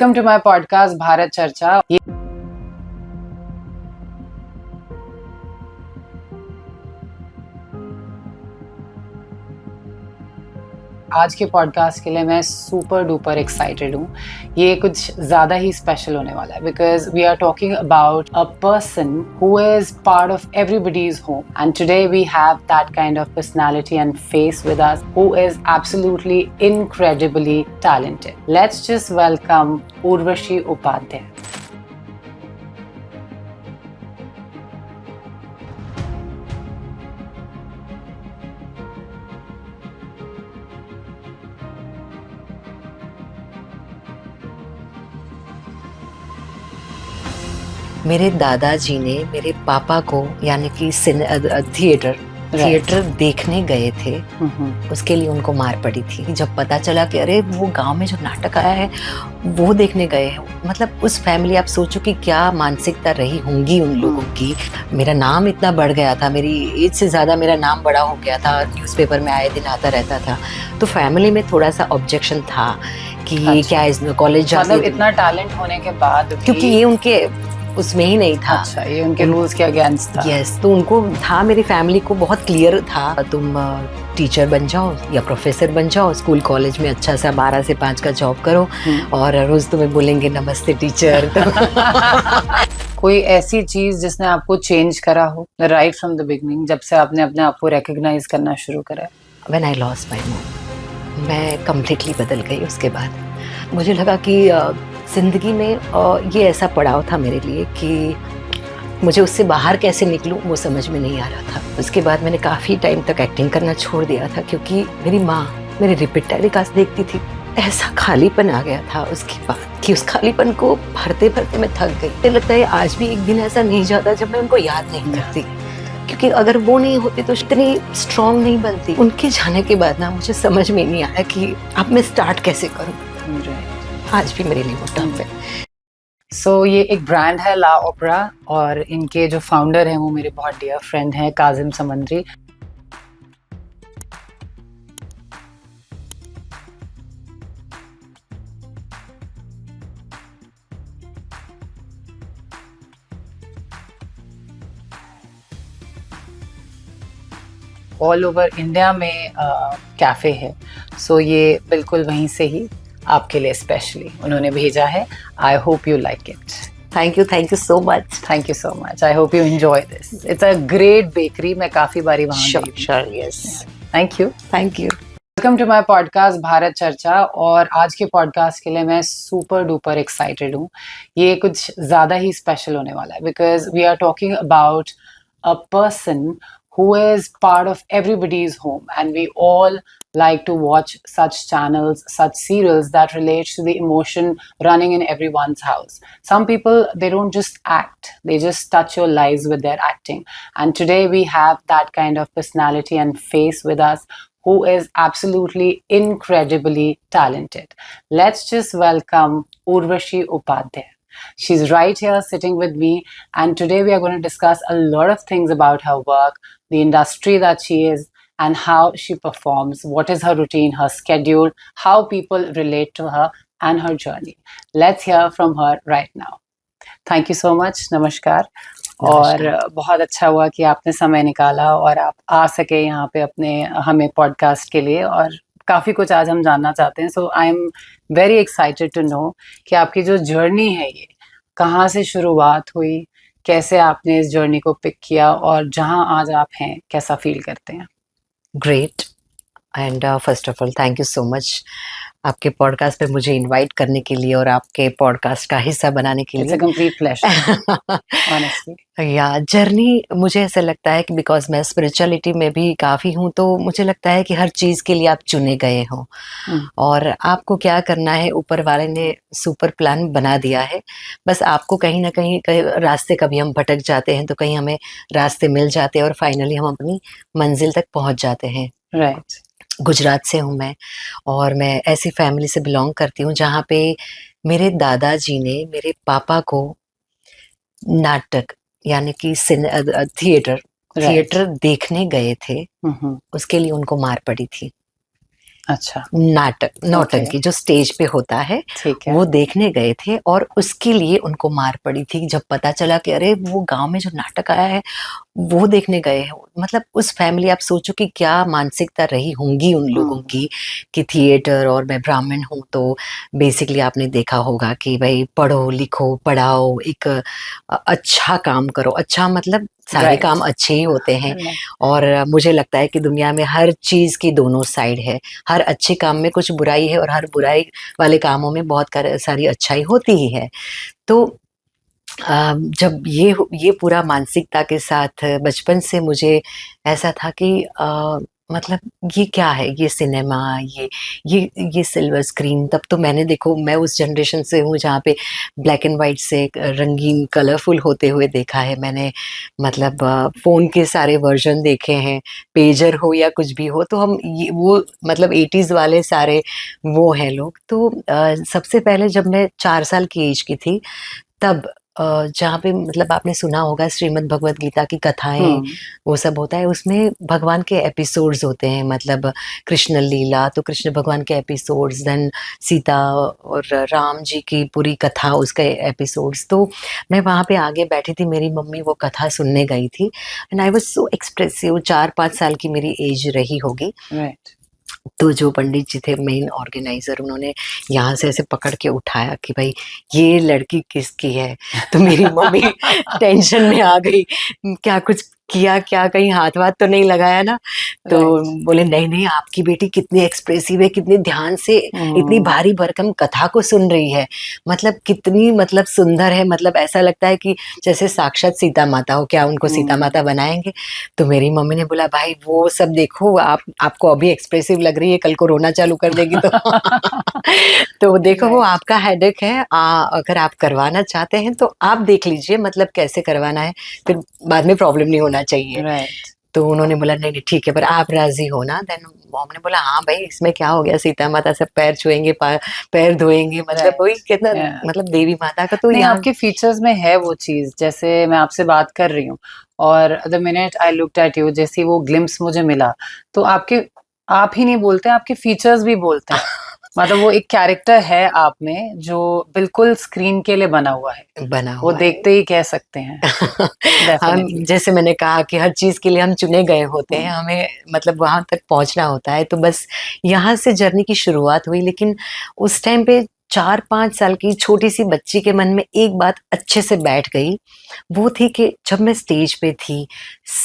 Welcome to my podcast Bharat Charcha. आज के podcast के लिए मैं सुपर डुपर एक्साइटेड हूँ। ये कुछ ज़्यादा ही स्पेशल होने वाला है because we are talking about a person who is part of everybody's home and today we have that kind of personality and face with us who is absolutely incredibly talented. Let's just welcome Urvashi Upadhyay. मेरे दादाजी ने मेरे पापा को यानी कि theatre देखने गए थे। उसके लिए उनको मार पड़ी थी जब पता चला कि अरे वो गांव में जो नाटक आया है वो देखने गए हैं। मतलब उस फैमिली, आप सोचो कि क्या मानसिकता रही होंगी उन लोगों की। मेरा नाम इतना बढ़ गया था, मेरी एज से ज़्यादा मेरा नाम बड़ा हो गया था, न्यूज़पेपर में आए दिन आता रहता था। तो फैमिली में थोड़ा सा ऑब्जेक्शन था कि ये क्या इसमें कॉलेज जाते, मतलब इतना टैलेंट होने के बाद क्योंकि ये उनके उसमें ही नहीं था। अच्छा, ये उनके रूल्स के अगेंस्ट था। यस, तो उनको था, मेरी फैमिली को बहुत क्लियर था, तुम टीचर बन जाओ या प्रोफेसर बन जाओ, स्कूल कॉलेज में अच्छा सा 12 से 5 का जॉब करो और रोज तुम्हें बोलेंगे नमस्ते टीचर। कोई ऐसी चीज जिसने आपको चेंज करा हो राइट फ्रॉम द बिगनिंग, जब से आपने अपने आप को रिकॉग्नाइज करना शुरू करा? When I lost my mom, मैं कम्प्लीटली बदल गई। उसके बाद मुझे लगा कि ज़िंदगी में ये ऐसा पड़ाव था मेरे लिए कि मुझे उससे बाहर कैसे निकलूं वो समझ में नहीं आ रहा था। उसके बाद मैंने काफ़ी टाइम तक एक्टिंग करना छोड़ दिया था क्योंकि मेरी माँ मेरे रिपीट टेलीकास्ट देखती थी। ऐसा खालीपन आ गया था उसके बाद कि उस खालीपन को भरते भरते मैं थक गई। मुझे लगता है आज भी एक दिन ऐसा नहीं जाता जब मैं उनको याद नहीं करती, क्योंकि अगर वो नहीं होती तो इतनी स्ट्रांग नहीं बनती। उनके जाने के बाद ना मुझे समझ में नहीं आया कि अब मैं स्टार्ट कैसे करूँ। आज भी मेरे लिए वो टफ है। सो ये एक ब्रांड है ला ओपेरा और इनके जो फाउंडर हैं वो मेरे बहुत डियर फ्रेंड हैं काजिम समंदरी। ऑल ओवर इंडिया में कैफ़े है, सो ये बिल्कुल वहीं से ही आपके लिए स्पेशली उन्होंने भेजा है। I hope you like it. Thank you so much. Thank you so much. I hope you enjoy this. It's a great bakery. मैं काफ़ी बारी वहाँ गई हूँ। Sure, yes. Thank you. Welcome to my podcast Bharat Charcha. और आज के पॉडकास्ट के लिए मैं सुपर डुपर एक्साइटेड हूँ। ये कुछ ज़्यादा ही स्पेशल होने वाला है because we are talking about a person who is part of everybody's home, and we all like to watch such channels, such serials that relate to the emotion running in everyone's house. Some people, they don't just act, they just touch your lives with their acting. And today we have that kind of personality and face with us who is absolutely incredibly talented. Let's just welcome Urvashi Upadhyay. She's right here sitting with me, and today we are going to discuss a lot of things about her work, the industry that she is, and how she performs, what is her routine, her schedule, how people relate to her, and her journey. Let's hear from her right now. Thank you so much. नमस्कार। और बहुत अच्छा हुआ कि आपने समय निकाला और आप आ सके यहाँ पे अपने हमें पॉडकास्ट के लिए, और काफ़ी कुछ आज हम जानना चाहते हैं। So I am very excited to know कि आपकी जो जर्नी है ये कहाँ से शुरुआत हुई, कैसे आपने इस जर्नी को पिक किया, और जहाँ आज आप हैं कैसा फील करते हैं? Great. And first of all thank you so much आपके पॉडकास्ट पे मुझे इनवाइट करने के लिए और आपके पॉडकास्ट का हिस्सा बनाने के लिए। It's a complete pleasure honestly. या जर्नी, मुझे ऐसा लगता है कि बिकॉज मैं स्पिरिचुअलिटी में भी काफ़ी हूँ, तो मुझे लगता है कि हर चीज़ के लिए आप चुने गए हो और आपको क्या करना है ऊपर वाले ने सुपर प्लान बना दिया है। बस आपको कहीं ना कहीं रास्ते, कभी हम भटक जाते हैं तो कहीं हमें रास्ते मिल जाते हैं और फाइनली हम अपनी मंजिल तक पहुँच जाते हैं। राइट। गुजरात से हूँ मैं, और मैं ऐसी फैमिली से बिलोंग करती हूँ जहाँ पे मेरे दादाजी ने मेरे पापा को नाटक यानी कि थिएटर देखने गए थे। उसके लिए उनको मार पड़ी थी। अच्छा, नाटक ओके, नौटंकी जो स्टेज पे होता है, ठीक है। वो देखने गए थे और उसके लिए उनको मार पड़ी थी जब पता चला कि अरे वो गाँव में जो नाटक आया है, वो देखने गए हैं। मतलब उस फैमिली, आप सोचो कि क्या मानसिकता रही होंगी उन लोगों हुँ, की कि थिएटर, और मैं ब्राह्मण हूँ तो बेसिकली आपने देखा होगा कि भई पढ़ो, लिखो, पढ़ाओ, एक अच्छा काम करो। अच्छा मतलब सारे राइट, काम अच्छे ही होते हैं, राइट, और मुझे लगता है कि दुनिया में हर चीज़ की दोनों साइड है। हर अच्छे काम में कुछ बुराई है और हर बुराई वाले कामों में बहुत सारी अच्छाई होती ही है। तो जब ये पूरा मानसिकता के साथ बचपन से मुझे ऐसा था कि मतलब ये क्या है? ये सिनेमा, ये सिल्वर स्क्रीन। तब तो मैंने, देखो मैं उस जनरेशन से हूँ जहाँ पे ब्लैक एंड व्हाइट से रंगीन कलरफुल होते हुए देखा है मैंने। मतलब फ़ोन के सारे वर्ज़न देखे हैं, पेजर हो या कुछ भी हो, तो हम ये वो मतलब 80s वाले सारे वो हैं लोग। तो सबसे पहले जब मैं 4 साल की एज की थी, तब जहाँ पे मतलब आपने सुना होगा श्रीमद् भगवत गीता की कथाएँ, हुँ, वो सब होता है, उसमें भगवान के एपिसोड्स होते हैं। मतलब कृष्ण लीला, तो कृष्ण भगवान के एपिसोड्स, देन सीता और राम जी की पूरी कथा, उसके एपिसोड्स। तो मैं वहाँ पे आगे बैठी थी, मेरी मम्मी वो कथा सुनने गई थी, and I was so expressive. 4-5 साल की मेरी एज रही होगी। राइट। तो जो पंडित जी थे मेन ऑर्गेनाइज़र, उन्होंने यहाँ से ऐसे पकड़ के उठाया कि भाई ये लड़की किसकी है? तो मेरी मम्मी टेंशन में आ गई, क्या कुछ किया क्या? कहीं हाथ-वाथ तो नहीं लगाया ना? तो राइट, बोले नहीं-नहीं, आपकी बेटी कितनी एक्सप्रेसिव है, कितनी ध्यान से इतनी हुँ, भारी भरकम कथा को सुन रही है। मतलब कितनी मतलब सुंदर है, मतलब ऐसा लगता है कि जैसे साक्षात सीता माता हो, क्या उनको सीता हुँ, माता बनाएँगे? तो मेरी मम्मी ने बोला भाई वो सब देखो, आपको अभी एक्सप्रेसिव लग रही है, कल को रोना चालू कर देगी तो तो देखो वो राइट, आपका हेडेक है। अगर आप करवाना चाहते हैं तो आप देख लीजिए मतलब कैसे करवाना है, फिर बाद में प्रॉब्लम नहीं होना चाहिए। राइट, तो उन्होंने बोला नहीं, नहीं ठीक है, पर आप राज़ी हो ना? देन मॉम ने बोला हाँ भाई, इसमें क्या हो गया, सीता माता सब पैर छुएँगे, पैर धोएँगे, मतलब वही राइट, कितना या मतलब देवी माता का तो नहीं, यहाँ। आपके फीचर्स में है वो चीज़, जैसे मैं आपसे बात कर रही हूँ और the minute I looked at you, जैसे ही वो ग्लिम्प्स मुझे मिला, तो आपके आप ही नहीं बोलते, आपके फीचर्स भी बोलते हैं। मतलब वो एक कैरेक्टर है आप में जो बिल्कुल स्क्रीन के लिए बना हुआ है। बना वो हुआ है। देखते ही कह सकते हैं, हम, डेफिनिटली। जैसे मैंने कहा कि हर चीज़ के लिए हम चुने गए होते हुँ, हैं, हमें मतलब वहाँ तक पहुँचना होता है, तो बस यहाँ से जर्नी की शुरुआत हुई। लेकिन उस टाइम पे 4-5 साल की छोटी-सी बच्ची के मन में एक बात अच्छे से बैठ गई, वो थी कि जब मैं स्टेज पे थी,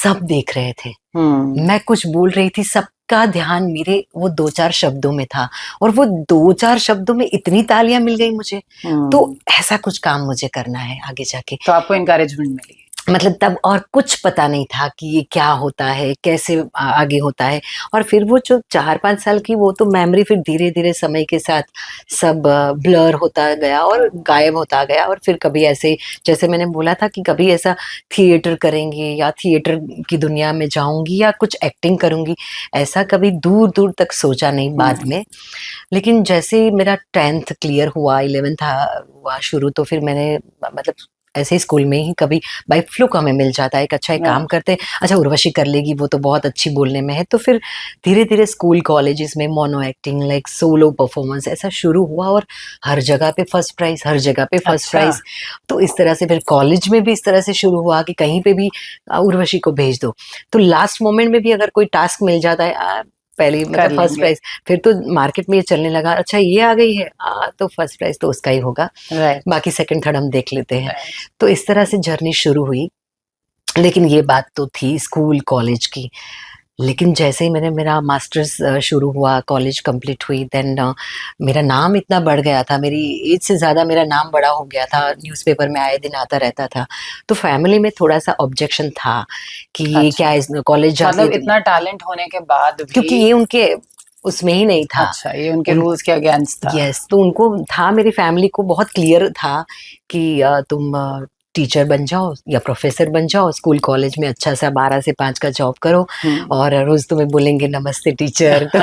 सब देख रहे थे। हुँ, मैं कुछ बोल रही थी, सबका ध्यान मेरे वो 2-4 शब्दों में था, और वो 2-4 शब्दों में इतनी तालियाँ मिल गई मुझे, तो हुँ, ऐसा कुछ काम मुझे करना है आगे जाके। तो आपको एनकरेजमेंट मिली। मतलब तब और कुछ पता नहीं था कि ये क्या होता है, कैसे आगे होता है। और फिर वो जो 4-5 साल की वो तो मेमोरी फिर धीरे-धीरे समय के साथ सब ब्लर होता गया और गायब होता गया, और फिर कभी ऐसे, जैसे मैंने बोला था कि कभी ऐसा थिएटर करेंगे या थिएटर की दुनिया में जाऊँगी या कुछ एक्टिंग करूँगी, ऐसा कभी दूर-दूर तक सोचा नहीं बाद हुँ, में। लेकिन जैसे ही मेरा 10th क्लियर हुआ, 11th हुआ शुरू, तो फिर मैंने मतलब ऐसे ही स्कूल में ही कभी बाय फ्लूक हमें मिल जाता है, एक अच्छा एक काम राइट, करते हैं, अच्छा उर्वशी कर लेगी, वो तो बहुत अच्छी बोलने में है। तो फिर धीरे-धीरे स्कूल कॉलेजेस में mono acting, like solo performance ऐसा शुरू हुआ, और हर जगह पे फर्स्ट प्राइज़, हर जगह पे फर्स्ट अच्छा, प्राइज़। तो इस तरह से फिर कॉलेज में भी इस तरह से शुरू हुआ कि कहीं पे भी उर्वशी को भेज दो। तो लास्ट मोमेंट में भी अगर कोई टास्क मिल जाता है, पहली कर मतलब फर्स्ट लेंगे, प्राइज़, फिर तो मार्केट में ये चलने लगा, अच्छा ये आ गई है, तो फर्स्ट प्राइज़ तो उसका ही होगा, राइट, बाकी सेकंड थर्ड हम देख लेते हैं। राइट, तो इस तरह से जर्नी शुरू हुई। लेकिन ये बात तो थी स्कूल कॉलेज की। लेकिन जैसे ही मैंने मेरा मास्टर्स शुरू हुआ, कॉलेज कंप्लीट हुई, देन मेरा नाम इतना बढ़ गया था, मेरी एज से ज़्यादा मेरा नाम बड़ा हो गया था, न्यूज़पेपर में आए दिन आता रहता था। तो फैमिली में थोड़ा-सा ऑब्जेक्शन था कि ये अच्छा। क्या इस कॉलेज जाती है मतलब तो, इतना टैलेंट होने के बाद भी क्योंकि ये उनके उसमें ही नहीं था। अच्छा, ये उनके उन रूल्स के अगेंस्ट था। यस, तो उनको था, मेरी फैमिली को बहुत क्लियर था कि तुम टीचर बन जाओ या प्रोफेसर बन जाओ, स्कूल कॉलेज में अच्छा सा 12 से 5 का जॉब करो और रोज तुम्हें बोलेंगे नमस्ते टीचर, तो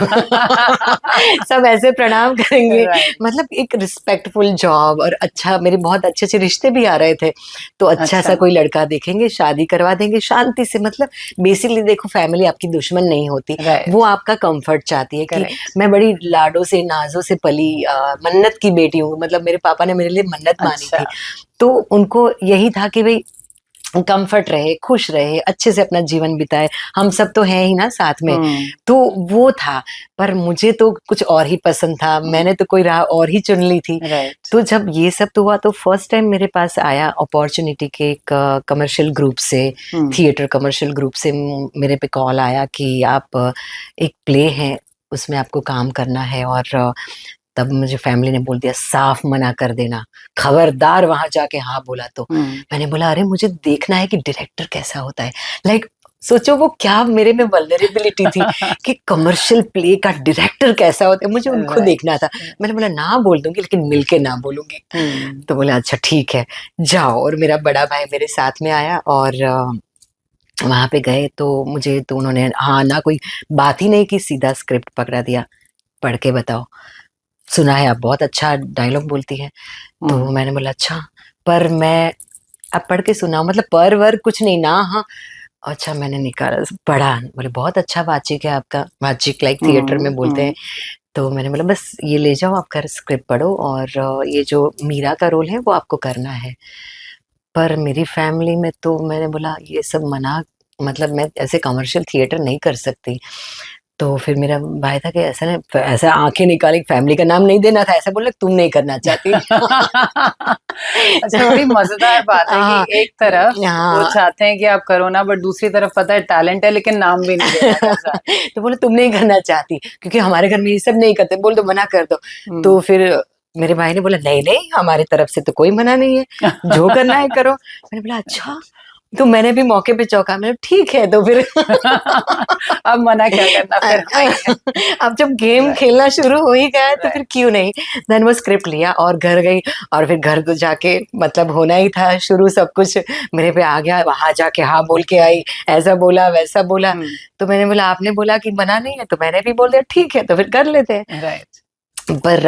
सब ऐसे प्रणाम करेंगे। Right. मतलब एक रिस्पेक्टफुल जॉब और अच्छा, मेरे बहुत अच्छे अच्छे रिश्ते भी आ रहे थे, तो अच्छा सा कोई लड़का देखेंगे, शादी करवा देंगे शांति से। मतलब बेसिकली देखो, फैमिली आपकी दुश्मन नहीं होती, Right. वो आपका कंफर्ट चाहती है कि Correct. मैं बड़ी लाडों से नाजों से पली, मन्नत की बेटी हूँ। मतलब मेरे पापा ने मेरे लिए मन्नत मानी अच्छा। थी, तो उनको यही था कि भाई कंफर्ट रहे, खुश रहे, अच्छे से अपना जीवन बिताए, हम सब तो हैं ही ना साथ में। तो वो था, पर मुझे तो कुछ और ही पसंद था, मैंने तो कोई राह और ही चुन ली थी। Right. तो जब ये सब तो हुआ, तो फर्स्ट टाइम मेरे पास आया अपॉर्चुनिटी के एक कमर्शियल ग्रुप से, थिएटर कमर्शियल ग्रुप से मेरे पे कॉल आया कि आप एक प्ले है, उसमें आपको काम करना है। और तब मुझे फैमिली ने बोल दिया साफ मना कर देना, खबरदार वहां जाके हाँ बोला तो। मैंने बोला अरे मुझे देखना है कि डायरेक्टर कैसा होता है। लाइक सोचो वो क्या मेरे में वल्नरेबिलिटी थी कि कमर्शियल प्ले का डायरेक्टर कैसा होता है, मुझे उनको देखना था। मैंने बोला ना बोल दूंगी, लेकिन मिलके ना बोलूंगी। तो बोला अच्छा ठीक है जाओ। और मेरा बड़ा भाई मेरे साथ में आया और वहां पे गए तो मुझे, तो उन्होंने हाँ ना कोई बात ही नहीं की, सीधा स्क्रिप्ट पकड़ा दिया, पढ़ के बताओ। सुना है आप बहुत अच्छा डायलॉग बोलती है। तो मैंने बोला अच्छा, पर मैं अब पढ़ के सुनाओ, मतलब पर वर कुछ नहीं ना। हाँ अच्छा, मैंने निकाला पढ़ा, बोले बहुत अच्छा वाचिक है आपका, वाचिक लाइक थिएटर में बोलते हैं। तो मैंने बोला बस ये ले जाओ, आप घर स्क्रिप्ट पढ़ो और ये जो मीरा का रोल है वो आपको करना है। पर मेरी फैमिली में तो मैंने बोला ये सब मना, मतलब मैं ऐसे कमर्शियल थिएटर नहीं कर सकती। तो फिर मेरा भाई था कि ऐसा नहीं, ऐसा आंखें निकाली, फैमिली का नाम नहीं देना था, ऐसा बोला तुम नहीं करना चाहती। अच्छा, बड़ी मजेदार बात है कि एक तरफ वो चाहते हैं कि आप करो ना, बट दूसरी तरफ पता है टैलेंट है लेकिन नाम भी नहीं देना कैसा। तो बोले तुम नहीं करना चाहती, क्योंकि हमारे घर में ये सब नहीं करते, बोल दो मना कर दो। तो फिर मेरे भाई ने बोला नहीं नहीं, हमारी तरफ से तो कोई मना नहीं है, जो करना है करो। मैंने बोला अच्छा, तो मैंने भी मौके पे चौंका, मैंने ठीक है तो फिर अब मना क्या करना फिर। अब जब गेम खेलना शुरू हो ही गया है तो फिर क्यों नहीं। देन वो स्क्रिप्ट लिया और घर गई, और फिर घर तो जाके मतलब होना ही था शुरू, सब कुछ मेरे पे आ गया, वहां जाके हाँ बोल के आई, ऐसा बोला वैसा बोला। तो मैंने बोला आपने बोला कि मना नहीं है, तो मैंने भी बोल दिया ठीक है तो फिर कर लेते हैं। राइट। पर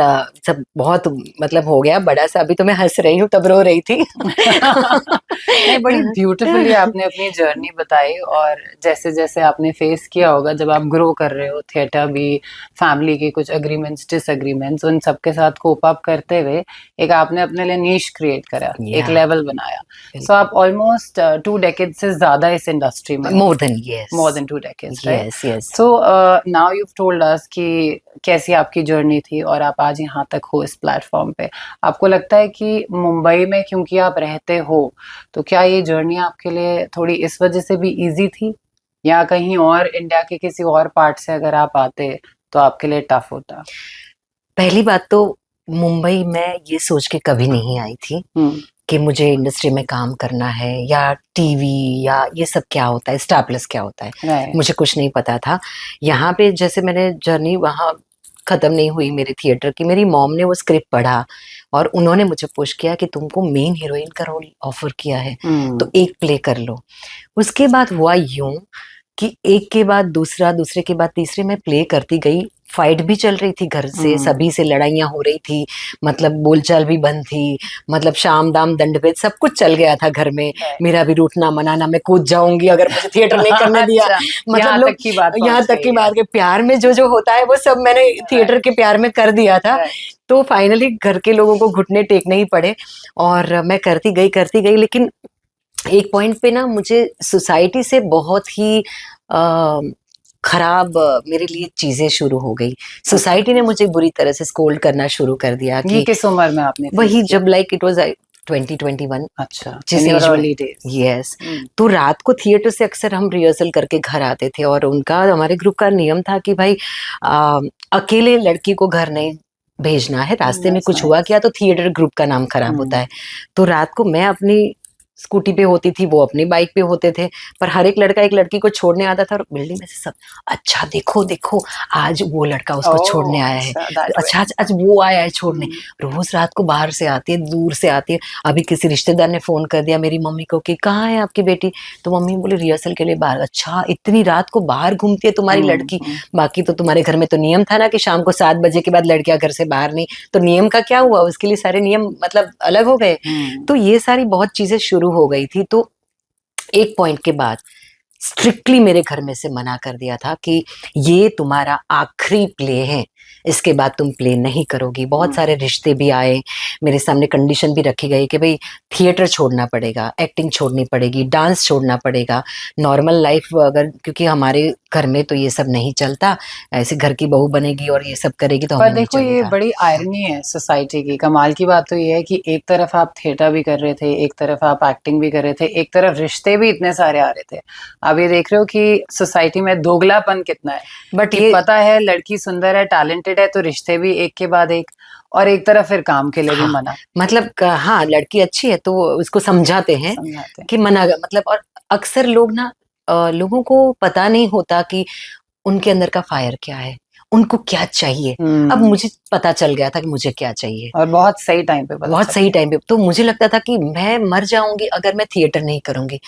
सब बहुत मतलब हो गया बड़ा सा, अभी तो मैं हंस रही हूँ, तब रो रही थी। नहीं, बड़ी ब्यूटीफुली आपने अपनी जर्नी बताई, और जैसे जैसे आपने फेस किया होगा जब आप ग्रो कर रहे हो, थिएटर भी, फैमिली के कुछ एग्रीमेंट्स डिसएग्रीमेंट्स, उन सबके साथ कोप अप करते हुए एक आपने अपने लिए नीश क्रिएट करा, एक लेवल बनाया। सो आप ऑलमोस्ट 2 डेकेड से ज्यादा इस इंडस्ट्री में, more than 2 decades, yes yes. So now you told us कि कैसी आपकी जर्नी थी और आप आज यहाँ तक हो इस प्लेटफॉर्म पे। आपको लगता है कि मुंबई में क्योंकि आप रहते हो, तो क्या ये जर्नी आपके लिए थोड़ी इस वजह से भी इजी थी, या कहीं और इंडिया के किसी और पार्ट से अगर आप आते तो आपके लिए टफ होता? पहली बात तो मुंबई में ये सोच के कभी नहीं आई थी कि मुझे इंडस्ट्री में काम करना है, या टीवी या ये सब क्या होता है, स्टार प्लस क्या होता है, मुझे कुछ नहीं पता था। यहाँ पे जैसे मैंने जर्नी वहाँ खत्म नहीं हुई मेरे थिएटर की, मेरी मॉम ने वो स्क्रिप्ट पढ़ा और उन्होंने मुझे पुश किया कि तुमको मेन हीरोइन का रोल ऑफर किया है तो एक प्ले कर लो। उसके बाद हुआ यूं कि एक के बाद दूसरा, दूसरे के बाद तीसरे, मैं प्ले करती गई। फाइट भी चल रही थी घर से, सभी से लड़ाइयाँ हो रही थी, मतलब बोलचाल भी बंद थी, मतलब शाम दाम दंड भेद सब कुछ चल गया था घर में। मेरा भी रूठना मनाना, मैं कूद जाऊंगी अगर मुझे थिएटर नहीं करने दिया। मतलब यहाँ तक की बात के प्यार में जो होता है वो सब मैंने थिएटर के प्यार में कर दिया था। तो फाइनली घर के लोगों को घुटने टेकने ही पड़े और मैं करती गई। लेकिन एक पॉइंट पे ना मुझे सोसाइटी से बहुत ही खराब मेरे लिए चीजें शुरू हो गई। सोसाइटी ने मुझे बुरी तरह से स्कोल्ड करना शुरू कर दिया। कि किस उम्र में आपने? वही जब लाइक इट वाज 2021। अच्छा, जिस एज में, यस। तो रात को थिएटर से अक्सर हम रिहर्सल करके घर आते थे और उनका, हमारे ग्रुप का नियम था कि भाई अकेले लड़की को घर नहीं भेजना है, रास्ते में कुछ हुआ क्या तो थिएटर ग्रुप का नाम खराब होता है। तो रात को मैं अपनी स्कूटी पे होती थी, वो अपनी बाइक पे होते थे, पर हर एक लड़का एक लड़की को छोड़ने आता था और बिल्डिंग में से सब, अच्छा देखो देखो आज वो लड़का उसको छोड़ने आया है, अच्छा, that way. अच्छा आज आज वो आया है छोड़ने। हम्म, रोज रात को बाहर से आती है, दूर से आती है। अभी किसी रिश्तेदार ने फोन कर दिया मेरी मम्मी को कि कहाँ है आपकी बेटी, तो मम्मी बोली रिहर्सल के लिए बाहर। अच्छा इतनी रात को बाहर घूमती है तुम्हारी लड़की, बाकी तो तुम्हारे घर में तो नियम था ना कि शाम को 7 बजे के बाद लड़कियां घर से बाहर नहीं, तो नियम का क्या हुआ, उसके लिए सारे नियम मतलब अलग हो गए। तो ये सारी बहुत चीजें शुरू हो गई थी। तो एक पॉइंट के बाद स्ट्रिक्टली मेरे घर में से मना कर दिया था कि ये तुम्हारा आखिरी प्ले है, इसके बाद तुम प्ले नहीं करोगी। बहुत सारे रिश्ते भी आए, मेरे सामने कंडीशन भी रखी गई कि भाई थिएटर छोड़ना पड़ेगा, एक्टिंग छोड़नी पड़ेगी, डांस छोड़ना पड़ेगा, नॉर्मल लाइफ अगर, क्योंकि हमारे घर में तो ये सब नहीं चलता, ऐसे घर की बहू बनेगी और ये सब करेगी तो पर हमें नहीं देखो ये चलेगा। बड़ी आयरनी है सोसाइटी की। कमाल की बात तो ये है कि एक तरफ आप थिएटर भी कर रहे थे, एक तरफ आप एक्टिंग भी कर रहे थे, एक तरफ रिश्ते भी इतने सारे आ रहे थे। अब ये देख रहे हो कि सोसाइटी में दोगलापन कितना है, बट कि ये पता है लड़की सुंदर है, टैलेंटेड है, तो रिश्ते भी एक के बाद एक, और एक तरफ फिर काम के लिए भी हाँ मना मतलब हाँ लड़की अच्छी है तो उसको समझाते हैं समझाते हैं। कि मना मतलब। और अक्सर लोग ना लोगों को पता नहीं होता कि उनके अंदर का फायर क्या है, उनको क्या चाहिए। अब मुझे पता चल गया था कि मुझे क्या चाहिए, और बहुत सही टाइम पे पता बहुत चल सही टाइम पे। तो मुझे लगता था कि मैं मर जाऊंगी अगर मैं थिएटर नहीं करूंगी,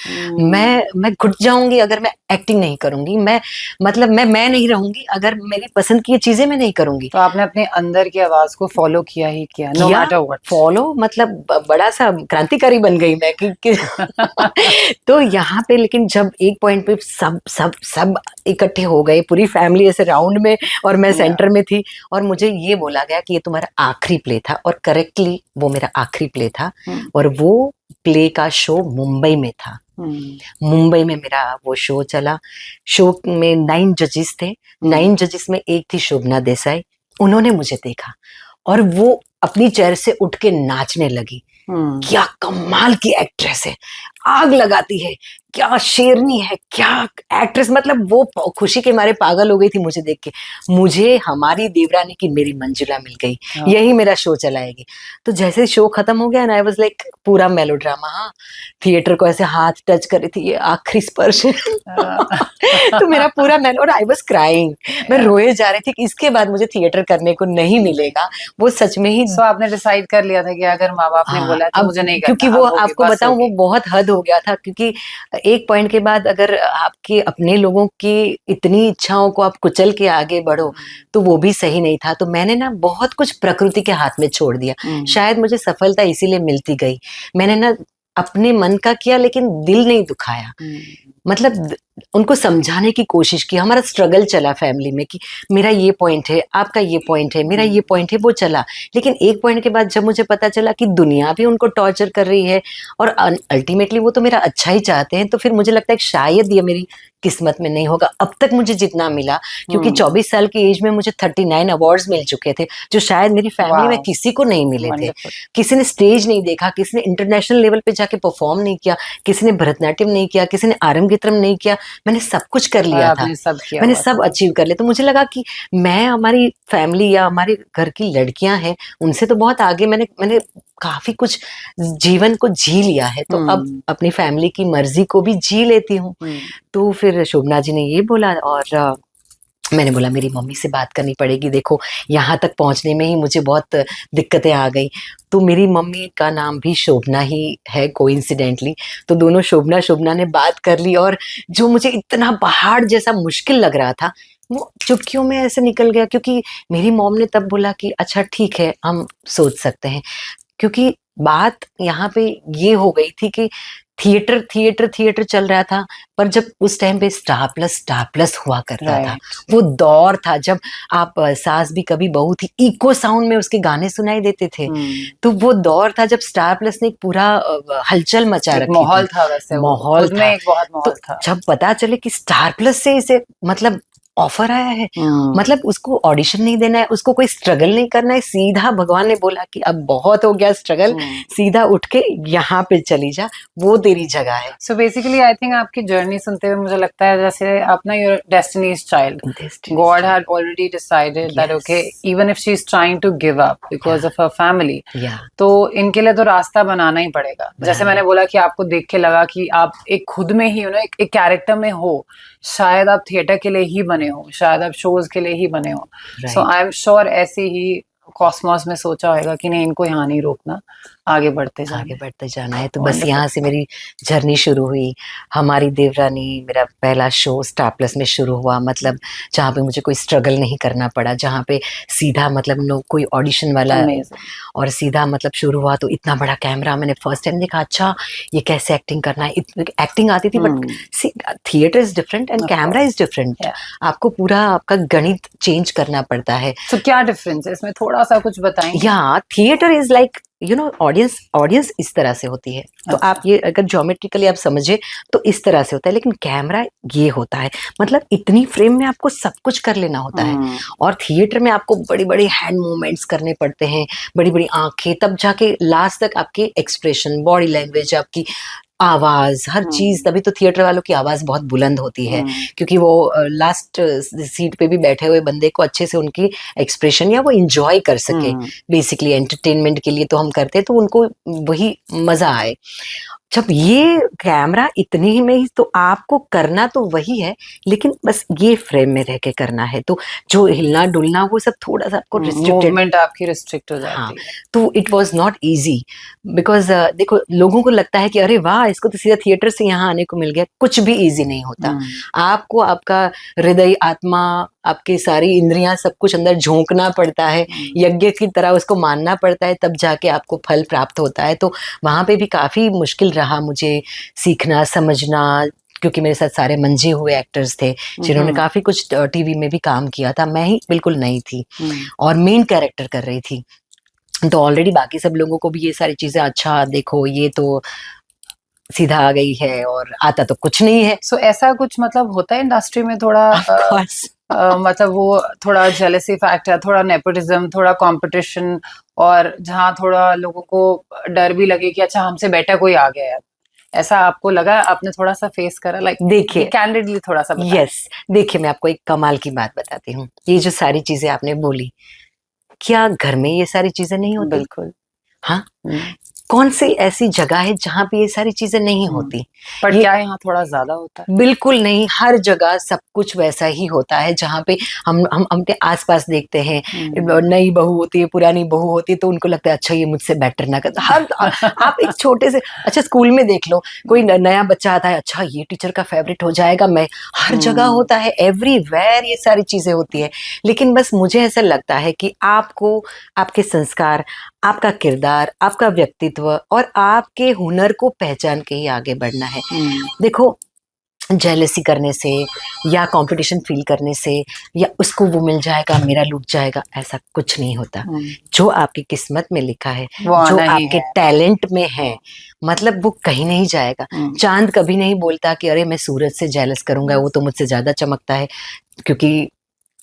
मैं घुट जाऊंगी अगर मैं एक्टिंग नहीं करूंगी, मैं मतलब मैं नहीं रहूंगी अगर मेरी पसंद की ये चीजें मैं नहीं करूंगी। तो आपने अपने अंदर की आवाज को फॉलो किया ही किया, नो किया मैटर व्हाट। फॉलो, मतलब बड़ा सा क्रांतिकारी बन गई मैं कि तो यहाँ पे लेकिन जब एक पॉइंट पे सब सब सब इकट्ठे हो गए, पूरी फैमिली ऐसे राउंड में, और मैं सेंटर में थी, और मुझे ये बोला गया कि ये तुम्हारा आखिरी प्ले था, और करेक्टली वो मेरा आखिरी प्ले था। और वो प्ले का शो मुंबई में था। मुंबई में मेरा वो शो चला। शो में 9 जजेस थे, 9 जजेस में एक थी शोभना देसाई। उन्होंने मुझे देखा और वो अपनी चेयर से उठ के नाचने लगी। क्या कमाल की एक्ट्रेस है, आग लगाती है, क्या शेरनी है, क्या एक्ट्रेस, मतलब वो खुशी के मारे पागल हो गई थी मुझे देख के। मुझे हमारी देवरानी की मेरी मंजुला मिल गई, यही मेरा शो चलाएगी। तो जैसे शो खत्म हो गया ना, आई वाज लाइक पूरा मेलोड्रामा। हाँ, थिएटर को ऐसे हाथ टच कर रही थी, ये आखिरी स्पर्श तो मेरा पूरा मेलो, और आई वाज क्राइंग, मैं रोए जा रही थी कि इसके बाद मुझे थिएटर करने को नहीं मिलेगा। वो सच में ही सो आपने डिसाइड कर लिया था कि अगर माँ बाप ने बोला है तो अब मुझे नहीं क्योंकि करना, वो अब होगी, आपको बस बताऊं वो होगी। बहुत हद हो गया था। क्योंकि एक पॉइंट के बाद अगर आपके अपने लोगों की इतनी इच्छाओं को आप कुचल के आगे बढ़ो तो वो भी सही नहीं था। तो मैंने ना बहुत कुछ प्रकृति के हाथ में छोड़ दिया। शायद मुझे सफलता इसीलिए मिलती गई। मैंने ना अपने मन का किया लेकिन दिल नहीं दुखाया। मतलब उनको समझाने की कोशिश की। हमारा स्ट्रगल चला फैमिली में कि मेरा ये पॉइंट है, आपका ये पॉइंट है, मेरा ये पॉइंट है, वो चला। लेकिन एक पॉइंट के बाद जब मुझे पता चला कि दुनिया भी उनको टॉर्चर कर रही है और अल्टीमेटली वो तो मेरा अच्छा ही चाहते हैं, तो फिर मुझे लगता है कि शायद ये मेरी किस्मत में नहीं होगा। अब तक मुझे जितना मिला, क्योंकि 24 साल की एज में मुझे 39 अवार्ड्स मिल चुके थे, जो शायद मेरी फैमिली में किसी को नहीं मिले थे। किसी ने स्टेज नहीं देखा, किसी ने इंटरनेशनल लेवल पे जाके परफॉर्म नहीं किया, किसी ने भरतनाट्यम नहीं किया, किसी ने आरंगित्रम नहीं किया। मैंने सब कुछ कर लिया था, मैंने सब अचीव कर लिया। तो मुझे लगा कि मैं, हमारी फैमिली या हमारे घर की लड़कियां हैं, उनसे तो बहुत आगे। मैंने काफी कुछ जीवन को जी लिया है, तो अब अपनी फैमिली की मर्जी को भी जी लेती हूँ। तो फिर शोभना जी ने ये बोला, और मैंने बोला मेरी मम्मी से बात करनी पड़ेगी। देखो यहाँ तक पहुंचने में ही मुझे बहुत दिक्कतें आ गई। तो मेरी मम्मी का नाम भी शोभना ही है कोइंसिडेंटली। तो दोनों शोभना शोभना ने बात कर ली, और जो मुझे इतना पहाड़ जैसा मुश्किल लग रहा था वो चुटकियों में ऐसे निकल गया। क्योंकि मेरी मॉम ने तब बोला कि अच्छा ठीक है, हम सोच सकते हैं। क्योंकि बात यहाँ पे ये हो गई थी कि थिएटर थिएटर थिएटर चल रहा था, पर जब उस टाइम पे स्टार प्लस हुआ करता था, वो दौर था जब आप सास भी कभी बहू थी, इको साउंड में उसके गाने सुनाई देते थे। तो वो दौर था जब स्टार प्लस ने एक पूरा हलचल मचा रखी थी। माहौल था, वैसे माहौल था। एक बहुत माहौल था। जब पता चले कि स्टार प्लस से इसे मतलब ऑफर आया है, मतलब उसको ऑडिशन नहीं देना है, उसको कोई स्ट्रगल नहीं करना है, सीधा भगवान ने बोला कि अब बहुत हो गया स्ट्रगल, सीधा उठ के यहाँ पे चली जा, वो तेरी जगह है। सो बेसिकली आई थिंक आपकी जर्नी सुनते हुए मुझे लगता है जैसे अपना your destiny's child, God had already decided that okay even if she is trying to give up because of her family, तो इनके लिए तो रास्ता बनाना ही पड़ेगा। जैसे मैंने बोला कि आपको देख के लगा कि आप एक खुद में ही एक कैरेक्टर में हो, शायद आप थिएटर के लिए ही बने हो, शायद आप शोज के लिए ही बने हो। सो आई एम श्योर ऐसे ही कॉस्मोस में सोचा होगा कि नहीं, इनको यहाँ नहीं रोकना, आगे बढ़ते जाना है। तो बस यहाँ से मेरी जर्नी शुरू हुई। हमारी देवरानी मेरा पहला शो स्टार प्लस में शुरू हुआ, मतलब जहाँ पे मुझे कोई स्ट्रगल नहीं करना पड़ा, जहाँ पे सीधा मतलब कोई ऑडिशन वाला और सीधा मतलब शुरू हुआ। तो इतना बड़ा कैमरा मैंने फर्स्ट टाइम देखा, अच्छा ये कैसे एक्टिंग करना है। एक्टिंग आती थी but theatre is different and camera is different, आपको पूरा आपका गणित चेंज करना पड़ता है। तो क्या डिफरेंस है इसमें, थोड़ा सा कुछ बताएं। या थिएटर इज लाइक ऑडियंस इस तरह से होती है, तो आप ये अगर ज्योमेट्रिकली आप समझे तो इस तरह से होता है, लेकिन कैमरा ये होता है, मतलब इतनी फ्रेम में आपको सब कुछ कर लेना होता है। और थिएटर में आपको बड़ी बड़ी हैंड मूवमेंट्स करने पड़ते हैं, बड़ी बड़ी आंखें, तब जाके लास्ट तक आपके एक्सप्रेशन, बॉडी लैंग्वेज, आपकी आवाज, हर चीज। तभी तो थिएटर वालों की आवाज बहुत बुलंद होती है, क्योंकि वो लास्ट सीट पे भी बैठे हुए बंदे को अच्छे से उनकी एक्सप्रेशन या वो इंजॉय कर सके। बेसिकली एंटरटेनमेंट के लिए तो हम करते हैं, तो उनको वही मजा आए। जब ये कैमरा इतने ही में ही, तो आपको करना तो वही है, लेकिन बस ये फ्रेम में रह के करना है, तो जो हिलना डुलना वो सब थोड़ा सा आपको मूवमेंट आपकी रिस्ट्रिक्ट हो जाती है। तो it was not easy, because देखो लोगों को लगता है कि अरे वाह, इसको तो सीधा थिएटर से यहाँ आने को मिल गया। कुछ भी इजी नहीं होता। आपको आपका हृदय, आत्मा, आपकी सारी इंद्रियां, सब कुछ अंदर झोंकना पड़ता है, यज्ञ की तरह उसको मानना पड़ता है, तब जाके आपको फल प्राप्त होता है। तो वहां पे भी काफी मुश्किल रहा मुझे सीखना, समझना, क्योंकि मेरे साथ सारे मंजे हुए एक्टर्स थे जिन्होंने काफी कुछ टीवी में भी काम किया था। मैं ही बिल्कुल नई थी और मेन कैरेक्टर कर रही थी, तो ऑलरेडी बाकी सब लोगों को भी ये सारी चीजें, अच्छा देखो ये तो सीधा आ गई है और आता तो कुछ नहीं है। सो ऐसा कुछ मतलब होता है इंडस्ट्री में थोड़ा मतलब वो थोड़ा जेलसी फैक्टर, थोड़ा नेपोटिज्म, थोड़ा कंपटीशन, और जहाँ थोड़ा लोगों को डर भी लगे कि अच्छा हमसे बेटर कोई आ गया है, ऐसा आपको लगा? आपने थोड़ा सा फेस करा? लाइक देखिए कैंडिडली थोड़ा सा बताएं। यस, देखिए मैं आपको एक कमाल की बात बताती हूँ। ये जो सारी चीजें आपने बोली, क्या घर में ये सारी चीजें नहीं होती? बिल्कुल। हाँ, कौन सी ऐसी जगह है जहाँ पे ये सारी चीजें नहीं होती? पर क्या यहाँ थोड़ा ज्यादा होता है? बिल्कुल नहीं, हर जगह सब कुछ वैसा ही होता है। जहाँ पे हम अपने आसपास देखते हैं, नई बहू होती है, पुरानी बहू होती है, तो उनको लगता है अच्छा ये मुझसे बेटर ना कर। हर आप एक छोटे से, अच्छा स्कूल में देख लो, कोई नया बच्चा आता है, अच्छा ये टीचर का फेवरेट हो जाएगा। मैं हर जगह होता है, एवरीवेयर ये सारी चीजें होती है। लेकिन बस मुझे ऐसा लगता है कि आपको आपके संस्कार, आपका किरदार, आपका व्यक्तित्व और आपके हुनर को पहचान के ही आगे बढ़ना है। देखो, जेलसी करने से या कंपटीशन फील करने से या उसको वो मिल जाएगा मेरा लूट जाएगा, ऐसा कुछ नहीं होता। जो आपकी किस्मत में लिखा है, जो आपके टैलेंट में है, मतलब वो कहीं नहीं जाएगा। चांद कभी नहीं बोलता कि अरे मैं सूरज से जेलस करूंगा, वो तो मुझसे ज्यादा चमकता है, क्योंकि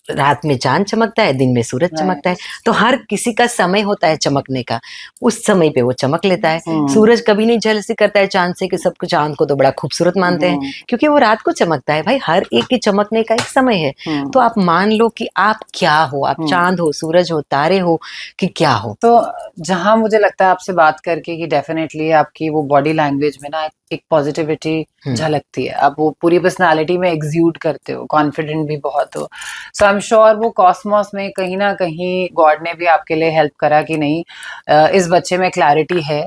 रात में चांद चमकता है, दिन में सूरज चमकता है। तो हर किसी का समय होता है चमकने का, उस समय पे वो चमक लेता है। सूरज कभी नहीं जेलसी करता है चांद से कि सबको चांद को तो बड़ा खूबसूरत मानते हैं, क्योंकि वो रात को चमकता है। भाई हर एक के चमकने का एक समय है। तो आप मान लो कि आप क्या हो, आप चांद हो, सूरज हो, तारे हो, कि क्या हो। तो जहां मुझे लगता है आपसे बात करके कि डेफिनेटली आपकी वो बॉडी लैंग्वेज में ना एक पॉजिटिविटी झलकती है, आप वो पूरी पर्सनालिटी में एग्ज्यूड करते हो, कॉन्फिडेंट भी बहुत हो। सो आई एम श्योर वो कॉस्मोस में कहीं ना कहीं गॉड ने भी आपके लिए हेल्प करा कि नहीं, इस बच्चे में क्लैरिटी है,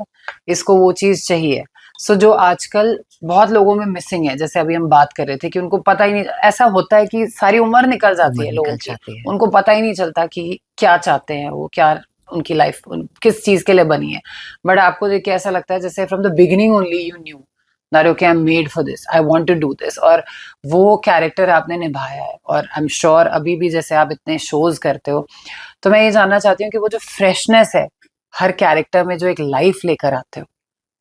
इसको वो चीज चाहिए। सो जो आजकल बहुत लोगों में मिसिंग है, जैसे अभी हम बात कर रहे थे कि उनको पता ही नहीं, ऐसा होता है कि सारी उम्र निकल जाती है लोगों की, उनको पता ही नहीं चलता कि क्या चाहते हैं वो, क्या उनकी लाइफ किस चीज के लिए बनी है। बट आपको देख के ऐसा लगता है जैसे from the beginning only you new that okay I'm made for this, I want to do this, और वो कैरेक्टर आपने निभाया है। और आई एम श्योर अभी भी जैसे आप इतने शोज करते हो, तो मैं ये जानना चाहती हूँ कि वो जो फ्रेशनेस है हर कैरेक्टर में, जो एक लाइफ लेकर आते हो,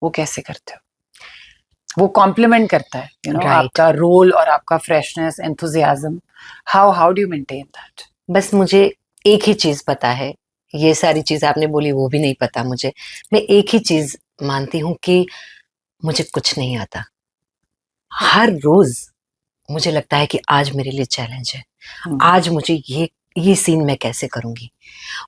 वो कैसे करते हो? वो कॉम्प्लीमेंट करता है आपका रोल और आपका freshness, enthusiasm, how do you maintain that? बस मुझे एक ही चीज पता है, ये सारी चीज आपने बोली वो भी नहीं पता मुझे। मैं एक ही चीज मानती हूँ कि मुझे कुछ नहीं आता। हर रोज मुझे लगता है कि आज मेरे लिए चैलेंज है, आज मुझे ये सीन मैं कैसे करूंगी।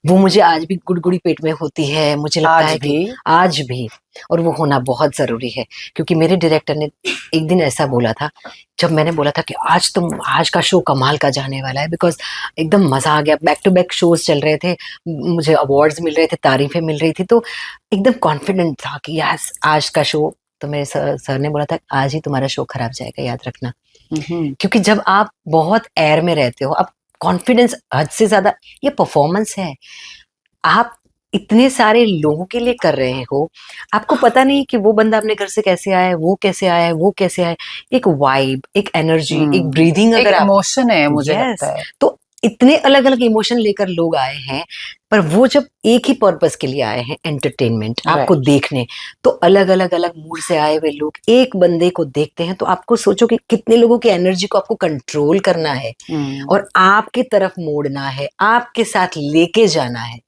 वो मुझे आज भी गुड़गुड़ी पेट में होती है, मुझे लगता है कि आज भी, और वो होना बहुत जरूरी है। क्योंकि मेरे डायरेक्टर ने एक दिन ऐसा बोला था, जब मैंने बोला था कि आज का शो कमाल का जाने वाला है, बिकॉज एकदम मजा आ गया, बैक टू बैक शोज चल रहे थे, मुझे अवार्ड्स मिल रहे थे, तारीफें मिल रही थी, तो एकदम कॉन्फिडेंट था कि यस आज का शो। तो मेरे सर ने बोला था आज ही तुम्हारा शो खराब जाएगा, याद रखना। क्योंकि जब आप बहुत एयर में रहते हो, आप कॉन्फिडेंस हद से ज्यादा, ये परफॉर्मेंस है, आप इतने सारे लोगों के लिए कर रहे हो, आपको पता नहीं कि वो बंदा अपने घर से कैसे आया है, वो कैसे आया है, वो कैसे आया है। एक वाइब, एक एनर्जी, एक ब्रीदिंग, अगर इमोशन है, मुझे लगता है। तो इतने अलग अलग इमोशन लेकर लोग आए हैं, पर वो जब एक ही पर्पस के लिए आए हैं, एंटरटेनमेंट, आपको देखने, तो अलग अलग मूड से आए हुए लोग एक बंदे को देखते हैं, तो आपको सोचो कि कितने लोगों की एनर्जी को आपको कंट्रोल करना है और आपकी तरफ मोड़ना है, आपके साथ लेके जाना है।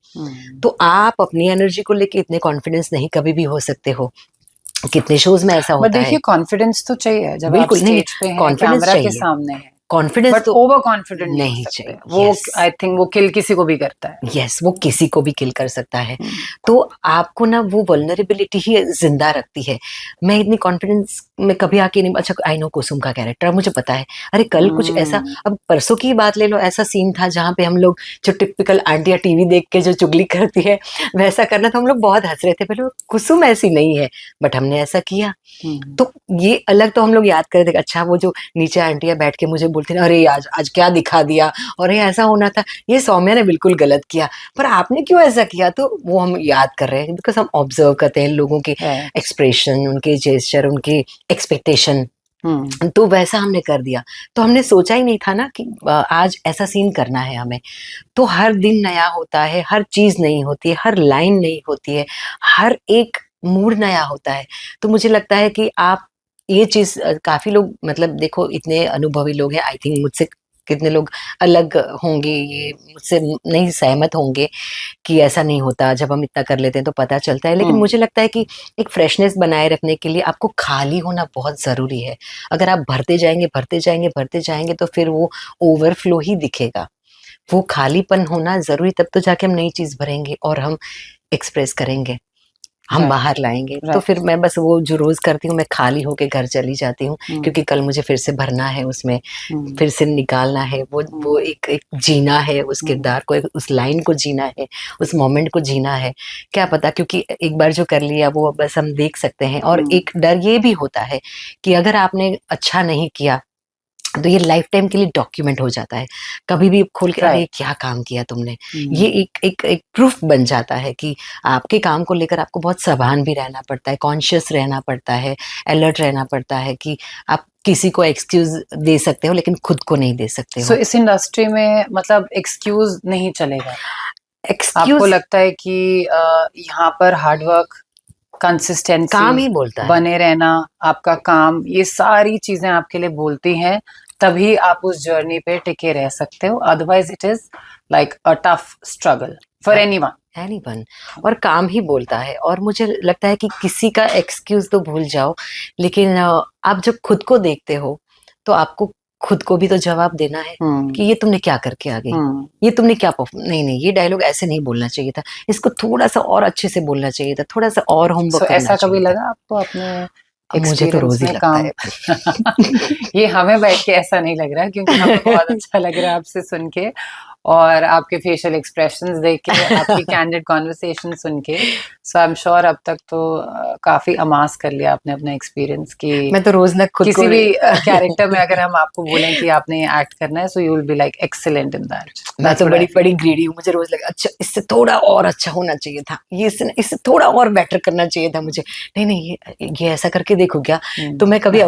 तो आप अपनी एनर्जी को लेके इतने कॉन्फिडेंस नहीं कभी भी हो सकते हो। कितने शोज में ऐसा होता है। देखिए कॉन्फिडेंस तो चाहिए जब बिल्कुल आप स्टेज पे हैं, कैमरा के सामने है, कॉन्फिडेंस तो ओवर कॉन्फिडेंट नहीं चाहिए। वो आई थिंक वो किल किसी को भी करता है। यस, वो किसी को भी किल कर सकता है। तो आपको ना वो वल्नरेबिलिटी ही जिंदा रखती है। मैं इतनी कॉन्फिडेंस में कभी आके नहीं, अच्छा आई नो कुसुम का कैरेक्टर, मुझे पता है, अरे कल कुछ ऐसा, अब परसों की बात ले लो, ऐसा सीन था जहाँ पे हम लोग जो टिपिकल आंटियां टीवी देख के जो चुगली करती है वैसा करना, तो हम लोग बहुत हंस रहे थे। पहले कुसुम ऐसी नहीं है, बट हमने ऐसा किया। तो ये अलग तो हम लोग याद कर थे। अच्छा वो जो नीचे आंटियां बैठ के मुझे बोलती ना, अरे आज क्या दिखा दिया, और ये ऐसा होना था, ये सौम्या ने बिल्कुल गलत किया, पर आपने क्यों ऐसा किया, तो वो हम याद कर रहे हैं, बिकॉज हम ऑब्जर्व करते हैं लोगों के एक्सप्रेशन, उनके जेस्चर, उनके एक्सपेक्टेशन। तो वैसा हमने कर दिया। तो हमने सोचा ही नहीं था ना कि आज ऐसा सीन करना है हमें। तो हर दिन नया होता है, हर चीज नई होती है, हर लाइन नई होती है, हर एक मूड नया होता है। तो मुझे लगता है कि आप ये चीज, काफी लोग, मतलब देखो इतने अनुभवी लोग हैं, आई थिंक मुझसे कितने लोग अलग होंगे, ये मुझसे नहीं सहमत होंगे कि ऐसा नहीं होता, जब हम इतना कर लेते हैं तो पता चलता है। लेकिन मुझे लगता है कि एक फ्रेशनेस बनाए रखने के लिए आपको खाली होना बहुत जरूरी है। अगर आप भरते जाएंगे तो फिर वो ओवरफ्लो ही दिखेगा। वो खालीपन होना जरूरी, तब तो जाके हम नई चीज भरेंगे और हम एक्सप्रेस करेंगे, हम बाहर लाएंगे। तो फिर मैं बस वो जो रोज करती हूँ, मैं खाली होके घर चली जाती हूँ, क्योंकि कल मुझे फिर से भरना है, उसमें फिर से निकालना है, वो एक जीना है उस किरदार को, उस लाइन को जीना है, उस मोमेंट को जीना है। क्या पता, क्योंकि एक बार जो कर लिया वो बस हम देख सकते हैं। और एक डर ये भी होता है कि अगर आपने अच्छा नहीं किया तो ये लाइफ टाइम के लिए डॉक्यूमेंट हो जाता है, कभी भी खोल के अरे क्या काम किया तुमने। ये एक प्रूफ बन जाता है कि आपके काम को लेकर आपको बहुत सावधान भी रहना पड़ता है, कॉन्शियस रहना पड़ता है, अलर्ट रहना पड़ता है कि आप किसी को एक्सक्यूज दे सकते हो लेकिन खुद को नहीं दे सकते हो। So, इस इंडस्ट्री में मतलब एक्सक्यूज नहीं चलेगा। आपको लगता है कि यहाँ पर हार्डवर्क, कंसिस्टेंसी, काम ही बोलता है, बने रहना, आपका काम, ये सारी चीजें आपके लिए बोलती हैं, तभी आप उस जर्नी पे टिके रह सकते हो। Otherwise it is like a tough struggle for anyone. और काम ही बोलता है। और मुझे लगता है कि किसी का एक्सक्यूज तो भूल जाओ, लेकिन आप जब खुद को देखते हो तो आपको खुद को भी तो जवाब देना है कि ये तुमने क्या करके आ गई, ये तुमने क्या नहीं, ये डायलॉग ऐसे नहीं बोलना चाहिए था, इसको थोड़ा सा और अच्छे से बोलना चाहिए था, थोड़ा सा और होमवर्क करना चाहिए था। ऐसा कभी लगा आपको अपने मुझे तो रोज ही लगता है। ये हमें बैठ के ऐसा नहीं लग रहा, क्योंकि हमें बहुत अच्छा लग रहा है आपसे सुन के, और आपके फेशियल एक्सप्रेशंस देख के, आपकी कैंडिड कॉन्वर्सेशन सुन के। सो आई एम श्योर अब तक तो काफी अमास कर लिया आपने अपना एक्सपीरियंस की। मैं तो रोज ना खुद किसी भी कैरेक्टर में अगर हम आपको बोलें कि आपने एक्ट करना है, so you will be like excellent in that. मैं तो बड़ी ग्रीडी हूँ, मुझे रोज लगा अच्छा इससे थोड़ा और अच्छा होना चाहिए था, ये इससे थोड़ा और बेटर करना चाहिए था मुझे, नहीं ये ऐसा करके देखो क्या। तो मैं कभी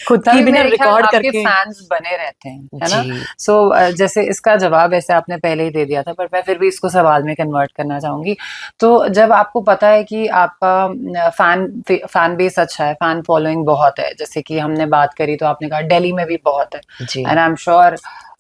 खुद की भी ना रिकॉर्ड करके, फैंस बने रहते हैं, है ना। सो जैसे इसका जवाब ऐसे आपने पहले ही दे दिया था, पर मैं फिर भी इसको सवाल में कन्वर्ट करना चाहूंगी। तो जब आपको पता है कि आपका फैन बेस अच्छा है, फैन फॉलोइंग बहुत है, जैसे कि हमने बात करी तो आपने कहा दिल्ली में भी बहुत है, जी। And I am sure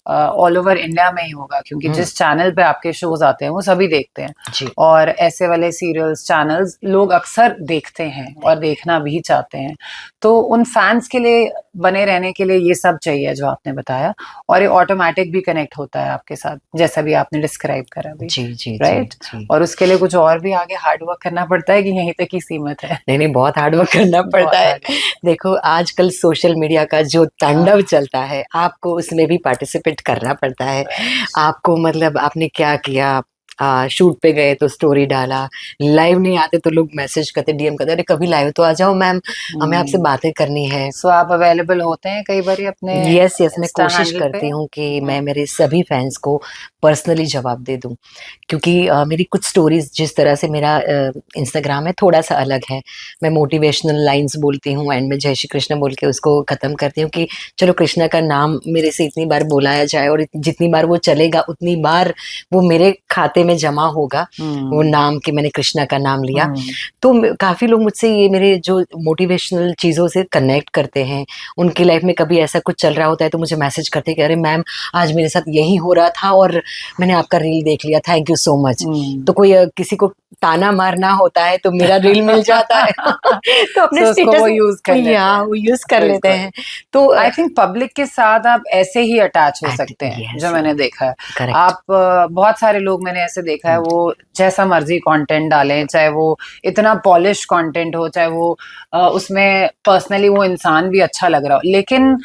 all over India में ही होगा, क्योंकि जिस चैनल पे आपके शोज आते हैं वो सभी देखते हैं, जी। और ऐसे वाले सीरियल्स चैनल्स लोग अक्सर देखते हैं और देखना भी चाहते हैं। तो उन फैंस के लिए बने रहने के लिए ये सब चाहिए जो आपने बताया, और ये ऑटोमेटिक भी कनेक्ट होता है आपके साथ, जैसा भी आपने डिस्क्राइब करा भी, जी जी राइट? जी। और उसके लिए कुछ और भी आगे हार्ड वर्क करना पड़ता है कि यहीं तक ही सीमित है? नहीं नहीं, बहुत हार्ड वर्क करना बहुत पड़ता है। hard work। देखो आजकल सोशल मीडिया का जो तांडव चलता है, आपको उसमें भी पार्टिसिपेट करना पड़ता है। Right। आपको मतलब आपने क्या किया, शूट पे गए तो स्टोरी डाला, लाइव नहीं आते तो लोग मैसेज करते, डीएम करते, अरे कभी लाइव तो आ जाओ मैम, हमें आपसे बातें करनी है। सो आप अवेलेबल होते हैं कई बार अपने यस यस, मैं इंस्टा कोशिश हैंडल पे? करती हूँ कि मैं मेरे सभी फैंस को पर्सनली जवाब दे दूँ, क्योंकि मेरी कुछ स्टोरीज, जिस तरह से मेरा इंस्टाग्राम है थोड़ा सा अलग है। मैं मोटिवेशनल लाइंस बोलती हूँ एंड में जय श्री कृष्ण बोल के उसको ख़त्म करती हूँ कि चलो कृष्णा का नाम मेरे से इतनी बार बुलाया जाए, और जितनी बार वो चलेगा उतनी बार वो मेरे खाते में जमा होगा, वो नाम कि मैंने कृष्णा का नाम लिया। तो काफ़ी लोग मुझसे ये मेरे जो मोटिवेशनल चीज़ों से कनेक्ट करते हैं, उनकी लाइफ में कभी ऐसा कुछ चल रहा होता है तो मुझे मैसेज करते हैं कि अरे मैम आज मेरे साथ यही हो रहा था और मैंने आपका रील देख लिया, थैंक यू सो मच। तो कोई किसी को ताना मारना होता है तो मेरा रील मिल जाता है तो अपने So उसको स्टेटस वो यूज कर लेते हैं। वो यूज कर लेते बिल्कुल। हैं। तो आई थिंक पब्लिक के साथ आप ऐसे ही अटैच हो सकते हैं, यस जो मैंने देखा है। करेक्ट। आप बहुत सारे लोग मैंने ऐसे देखा है, वो जैसा मर्जी कंटेंट डालें, चाहे वो इतना पॉलिश कंटेंट हो, चाहे वो उसमें पर्सनली वो इंसान भी अच्छा लग रहा हो, लेकिन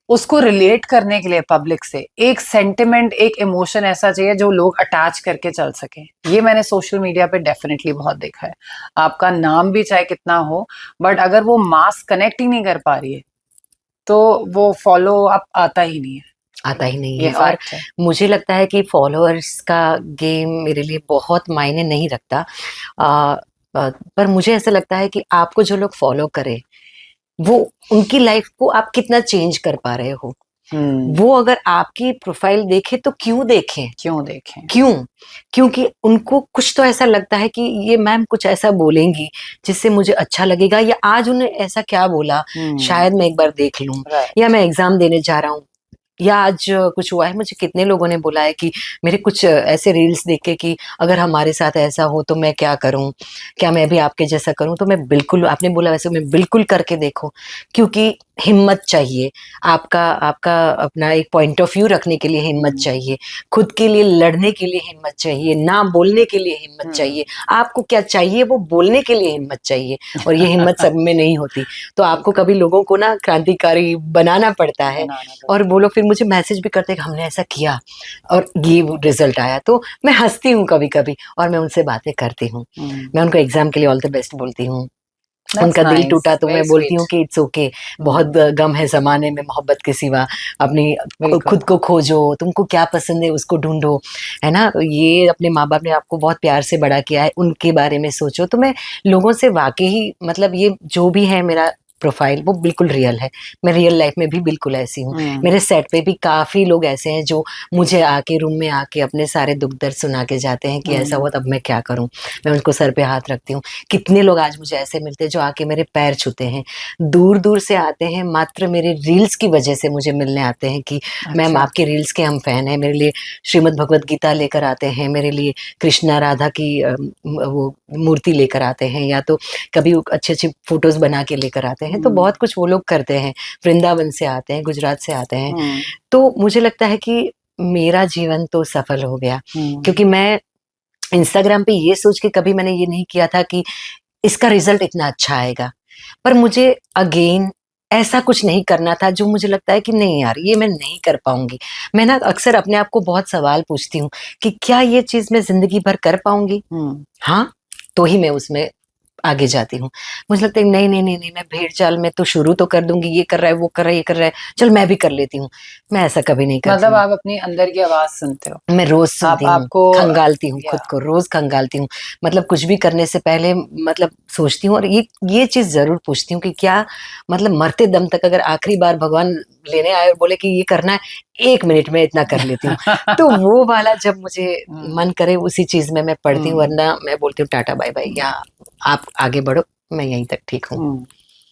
उसको रिलेट करने के लिए पब्लिक से एक सेंटिमेंट, एक इमोशन ऐसा चाहिए जो लोग अटैच करके चल सके। ये मैंने सोशल मीडिया पे डेफिनेटली बहुत देखा है। आपका नाम भी चाहे कितना हो, बट अगर वो मास कनेक्ट ही नहीं कर पा रही है तो वो फॉलो अप आता ही नहीं है, आता ही नहीं ये है। और फैक्ट है। मुझे लगता है कि फॉलोअर्स का गेम मेरे लिए बहुत मायने नहीं रखता। पर मुझे ऐसा लगता है कि आपको जो लोग फॉलो करें, वो उनकी लाइफ को आप कितना चेंज कर पा रहे हो। वो अगर आपकी प्रोफाइल देखे तो क्यों देखें? क्यों देखें? क्यों? क्योंकि उनको कुछ तो ऐसा लगता है कि ये मैम कुछ ऐसा बोलेंगी जिससे मुझे अच्छा लगेगा, या आज उन्हें ऐसा क्या बोला, शायद मैं एक बार देख लूं, राइट। या मैं एग्जाम देने जा रहा हूँ, या आज कुछ हुआ है। मुझे कितने लोगों ने बोला है कि मेरे कुछ ऐसे रील्स देख के कि अगर हमारे साथ ऐसा हो तो मैं क्या करूं, क्या मैं भी आपके जैसा करूं? तो मैं बिल्कुल, आपने बोला वैसे, मैं बिल्कुल करके देखो, क्योंकि हिम्मत चाहिए। आपका आपका अपना एक पॉइंट ऑफ व्यू रखने के लिए हिम्मत चाहिए, खुद के लिए लड़ने के लिए हिम्मत चाहिए, ना बोलने के लिए हिम्मत चाहिए। आपको क्या चाहिए वो बोलने के लिए हिम्मत चाहिए, और ये हिम्मत सब में नहीं होती। तो आपको कभी लोगों को ना क्रांतिकारी बनाना पड़ता है, और वो लोग फिर मुझे मैसेज भी करते हैं कि हमने ऐसा किया और ये रिजल्ट आया। तो मैं हंसती हूँ कभी कभी, और मैं उनसे बातें करती हूँ। मैं उनको एग्जाम के लिए ऑल द बेस्ट बोलती हूँ। उनका दिल टूटा तो मैं बोलती हूँ कि इट्स ओके, बहुत गम है जमाने में मोहब्बत के सिवा, अपनी खुद को खोजो, तुमको क्या पसंद है उसको ढूंढो, है ना? ये अपने माँ बाप ने आपको बहुत प्यार से बड़ा किया है, उनके बारे में सोचो। तो मैं लोगों से वाकई, मतलब ये जो भी है मेरा प्रोफाइल, वो बिल्कुल रियल है। मैं रियल लाइफ में भी बिल्कुल ऐसी हूँ। मेरे सेट पे भी काफ़ी लोग ऐसे हैं जो मुझे आके रूम में आके अपने सारे दुख दर्द सुना के जाते हैं कि ऐसा हुआ, तब मैं क्या करूँ। मैं उनको सर पे हाथ रखती हूँ। कितने लोग आज मुझे ऐसे मिलते हैं जो आके मेरे पैर छूते हैं, दूर दूर से आते हैं, मात्र मेरे रील्स की वजह से मुझे मिलने आते हैं कि मैम आपके रील्स के हम फैन हैं। मेरे लिए श्रीमद् भगवत गीता लेकर आते हैं, मेरे लिए कृष्णा राधा की वो मूर्ति लेकर आते हैं, या तो कभी अच्छी अच्छी फोटोज बना के लेकर आते हैं। तो बहुत कुछ वो लोग करते हैं, वृंदावन से आते हैं, गुजरात से आते हैं। तो मुझे लगता है कि मेरा जीवन तो सफल हो गया, क्योंकि मैं इंस्टाग्राम पे ये सोच के कभी मैंने ये नहीं किया था कि इसका रिजल्ट इतना अच्छा आएगा। पर मुझे अगेन ऐसा कुछ नहीं करना था जो मुझे लगता है कि नहीं यार ये मैं नहीं कर पाऊंगी। मैं ना अक्सर अपने आप को बहुत सवाल पूछती हूँ कि क्या ये चीज मैं जिंदगी भर कर पाऊंगी? हाँ, तो ही मैं उसमें आगे जाती हूँ। मुझे लगता है नहीं नहीं नहीं नहीं, मैं भेड़ चाल में तो शुरू तो कर दूंगी, ये कर रहा है, वो कर रहा है, ये कर रहा है, चल मैं भी कर लेती हूँ। मैं ऐसा कभी नहीं करती। मतलब आप अपनी अंदर की आवाज सुनते हो? मैं रोज सुनती हूँ, आपको खंगालती हूँ खुद को, रोज खंगालती हूँ। मतलब कुछ भी करने से पहले मतलब सोचती हूँ, और ये चीज जरूर पूछती हूँ कि क्या मतलब मरते दम तक अगर आखिरी बार भगवान लेने आए और बोले कि ये करना है, 1 मिनट में इतना कर लेती हूँ। तो वो वाला जब मुझे मन करे उसी चीज़ में मैं पढ़ती हूँ, वरना मैं बोलती हूँ टाटा बाय बाय, या आप आगे बढ़ो, मैं यहीं तक ठीक हूँ।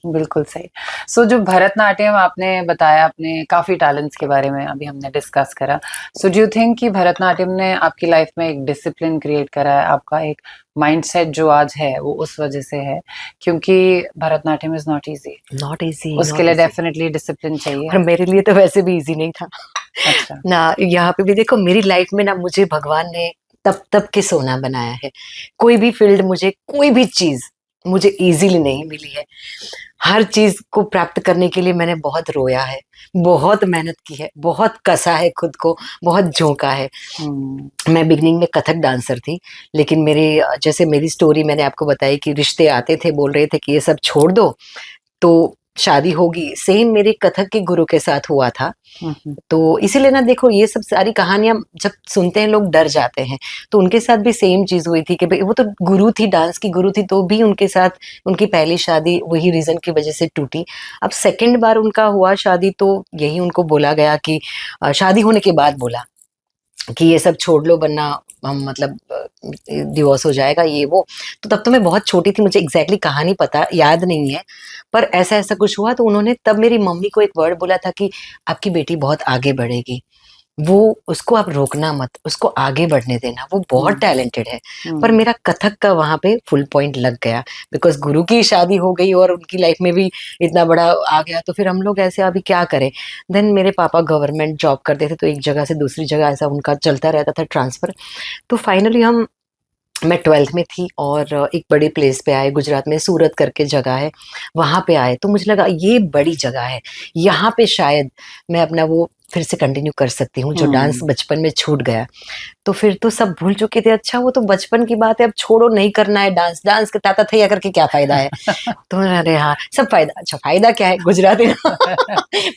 बिल्कुल सही। सो जो भरतनाट्यम आपने बताया, अपने काफी टैलेंट्स के बारे में अभी हमने डिस्कस करा, सो डू यू थिंक कि भरतनाट्यम ने आपकी लाइफ में एक डिसिप्लिन क्रिएट करा है? आपका एक माइंडसेट जो आज है वो उस वजह से है, क्योंकि Bharatanatyam is not easy, not easy, उसके लिए डेफिनेटली डिसिप्लिन चाहिए। और मेरे लिए तो वैसे भी इजी नहीं था अच्छा। ना। यहाँ पे भी देखो, मेरी लाइफ में ना मुझे भगवान ने तब तब के सोना बनाया है। कोई भी फील्ड, मुझे कोई भी चीज मुझे इजीली नहीं मिली है। हर चीज को प्राप्त करने के लिए मैंने बहुत रोया है, बहुत मेहनत की है, बहुत कसा है खुद को, बहुत झोंका है। मैं बिगनिंग में कथक डांसर थी, लेकिन मेरे, जैसे मेरी स्टोरी मैंने आपको बताई कि रिश्ते आते थे, बोल रहे थे कि ये सब छोड़ दो तो शादी होगी, सेम मेरे कथक के गुरु के साथ हुआ था। तो इसीलिए ना देखो, ये सब सारी कहानियां जब सुनते हैं लोग डर जाते हैं। तो उनके साथ भी सेम चीज हुई थी कि भाई वो तो गुरु थी, डांस की गुरु थी, तो भी उनके साथ उनकी पहली शादी वही रीजन की वजह से टूटी। अब सेकंड बार उनका हुआ शादी, तो यही उनको बोला गया कि शादी होने के बाद बोला कि ये सब छोड़ लो, वरना हम मतलब डिवोर्स हो जाएगा, ये वो। तो तब तो मैं बहुत छोटी थी, मुझे एग्जैक्टली कहानी पता याद नहीं है, पर ऐसा ऐसा कुछ हुआ। तो उन्होंने तब मेरी मम्मी को एक वर्ड बोला था कि आपकी बेटी बहुत आगे बढ़ेगी, वो उसको आप रोकना मत, उसको आगे बढ़ने देना, वो बहुत टैलेंटेड है। पर मेरा कथक का वहां पे फुल पॉइंट लग गया, बिकॉज गुरु की शादी हो गई और उनकी लाइफ में भी इतना बड़ा आ गया, तो फिर हम लोग ऐसे अभी क्या करें। देन मेरे पापा गवर्नमेंट जॉब करते थे, तो एक जगह से दूसरी जगह ऐसा उनका चलता रहता था ट्रांसफर। तो फाइनली मैं 12th में थी और एक बड़े प्लेस पे आए, गुजरात में सूरत करके जगह है, वहां पे आए। तो मुझे लगा ये बड़ी जगह है, यहाँ पे शायद मैं अपना वो फिर से कंटिन्यू कर सकती हूँ, जो डांस बचपन में छूट गया। तो फिर तो सब भूल चुके थे, अच्छा वो तो बचपन की बात है, अब छोड़ो, नहीं करना है डांस, डांस के ताता थैया करके क्या फायदा है। तो अरे हाँ, सब फायदा, अच्छा फायदा क्या है गुजराती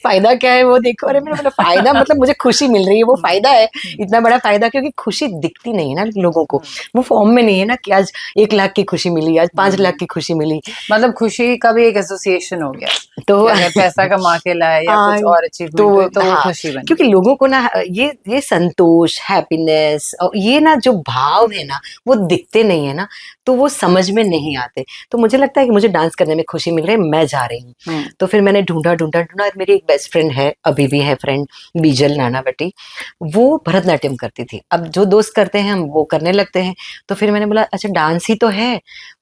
फायदा क्या है वो देखो। अरे मैंने बोला फायदा मतलब मुझे खुशी मिल रही है, वो फायदा है। इतना बड़ा फायदा, क्योंकि खुशी दिखती नहीं है ना लोगों को, वो फॉर्म में नहीं है ना कि आज 1 लाख की खुशी मिली, आज 5 लाख की खुशी मिली। मतलब खुशी का भी एक एसोसिएशन हो गया, तो अगर पैसा कमा के लाए या कुछ और अचीवमेंट हुई तो वो खुशी बनी। क्योंकि लोगों को ना ये संतोष, हैप्पीनेस और ये ना जो भाव है ना, वो दिखते नहीं है ना, तो वो समझ में नहीं आते। तो मुझे लगता है कि मुझे डांस करने में खुशी मिल रही है, मैं जा रही हूँ। तो फिर मैंने ढूंढा ढूंढा ढूंढा, मेरी एक बेस्ट फ्रेंड है, अभी भी है फ्रेंड, बीजल नानावटी, वो भरतनाट्यम करती थी। अब जो दोस्त करते हैं हम वो करने लगते हैं। तो फिर मैंने बोला अच्छा डांस ही तो है,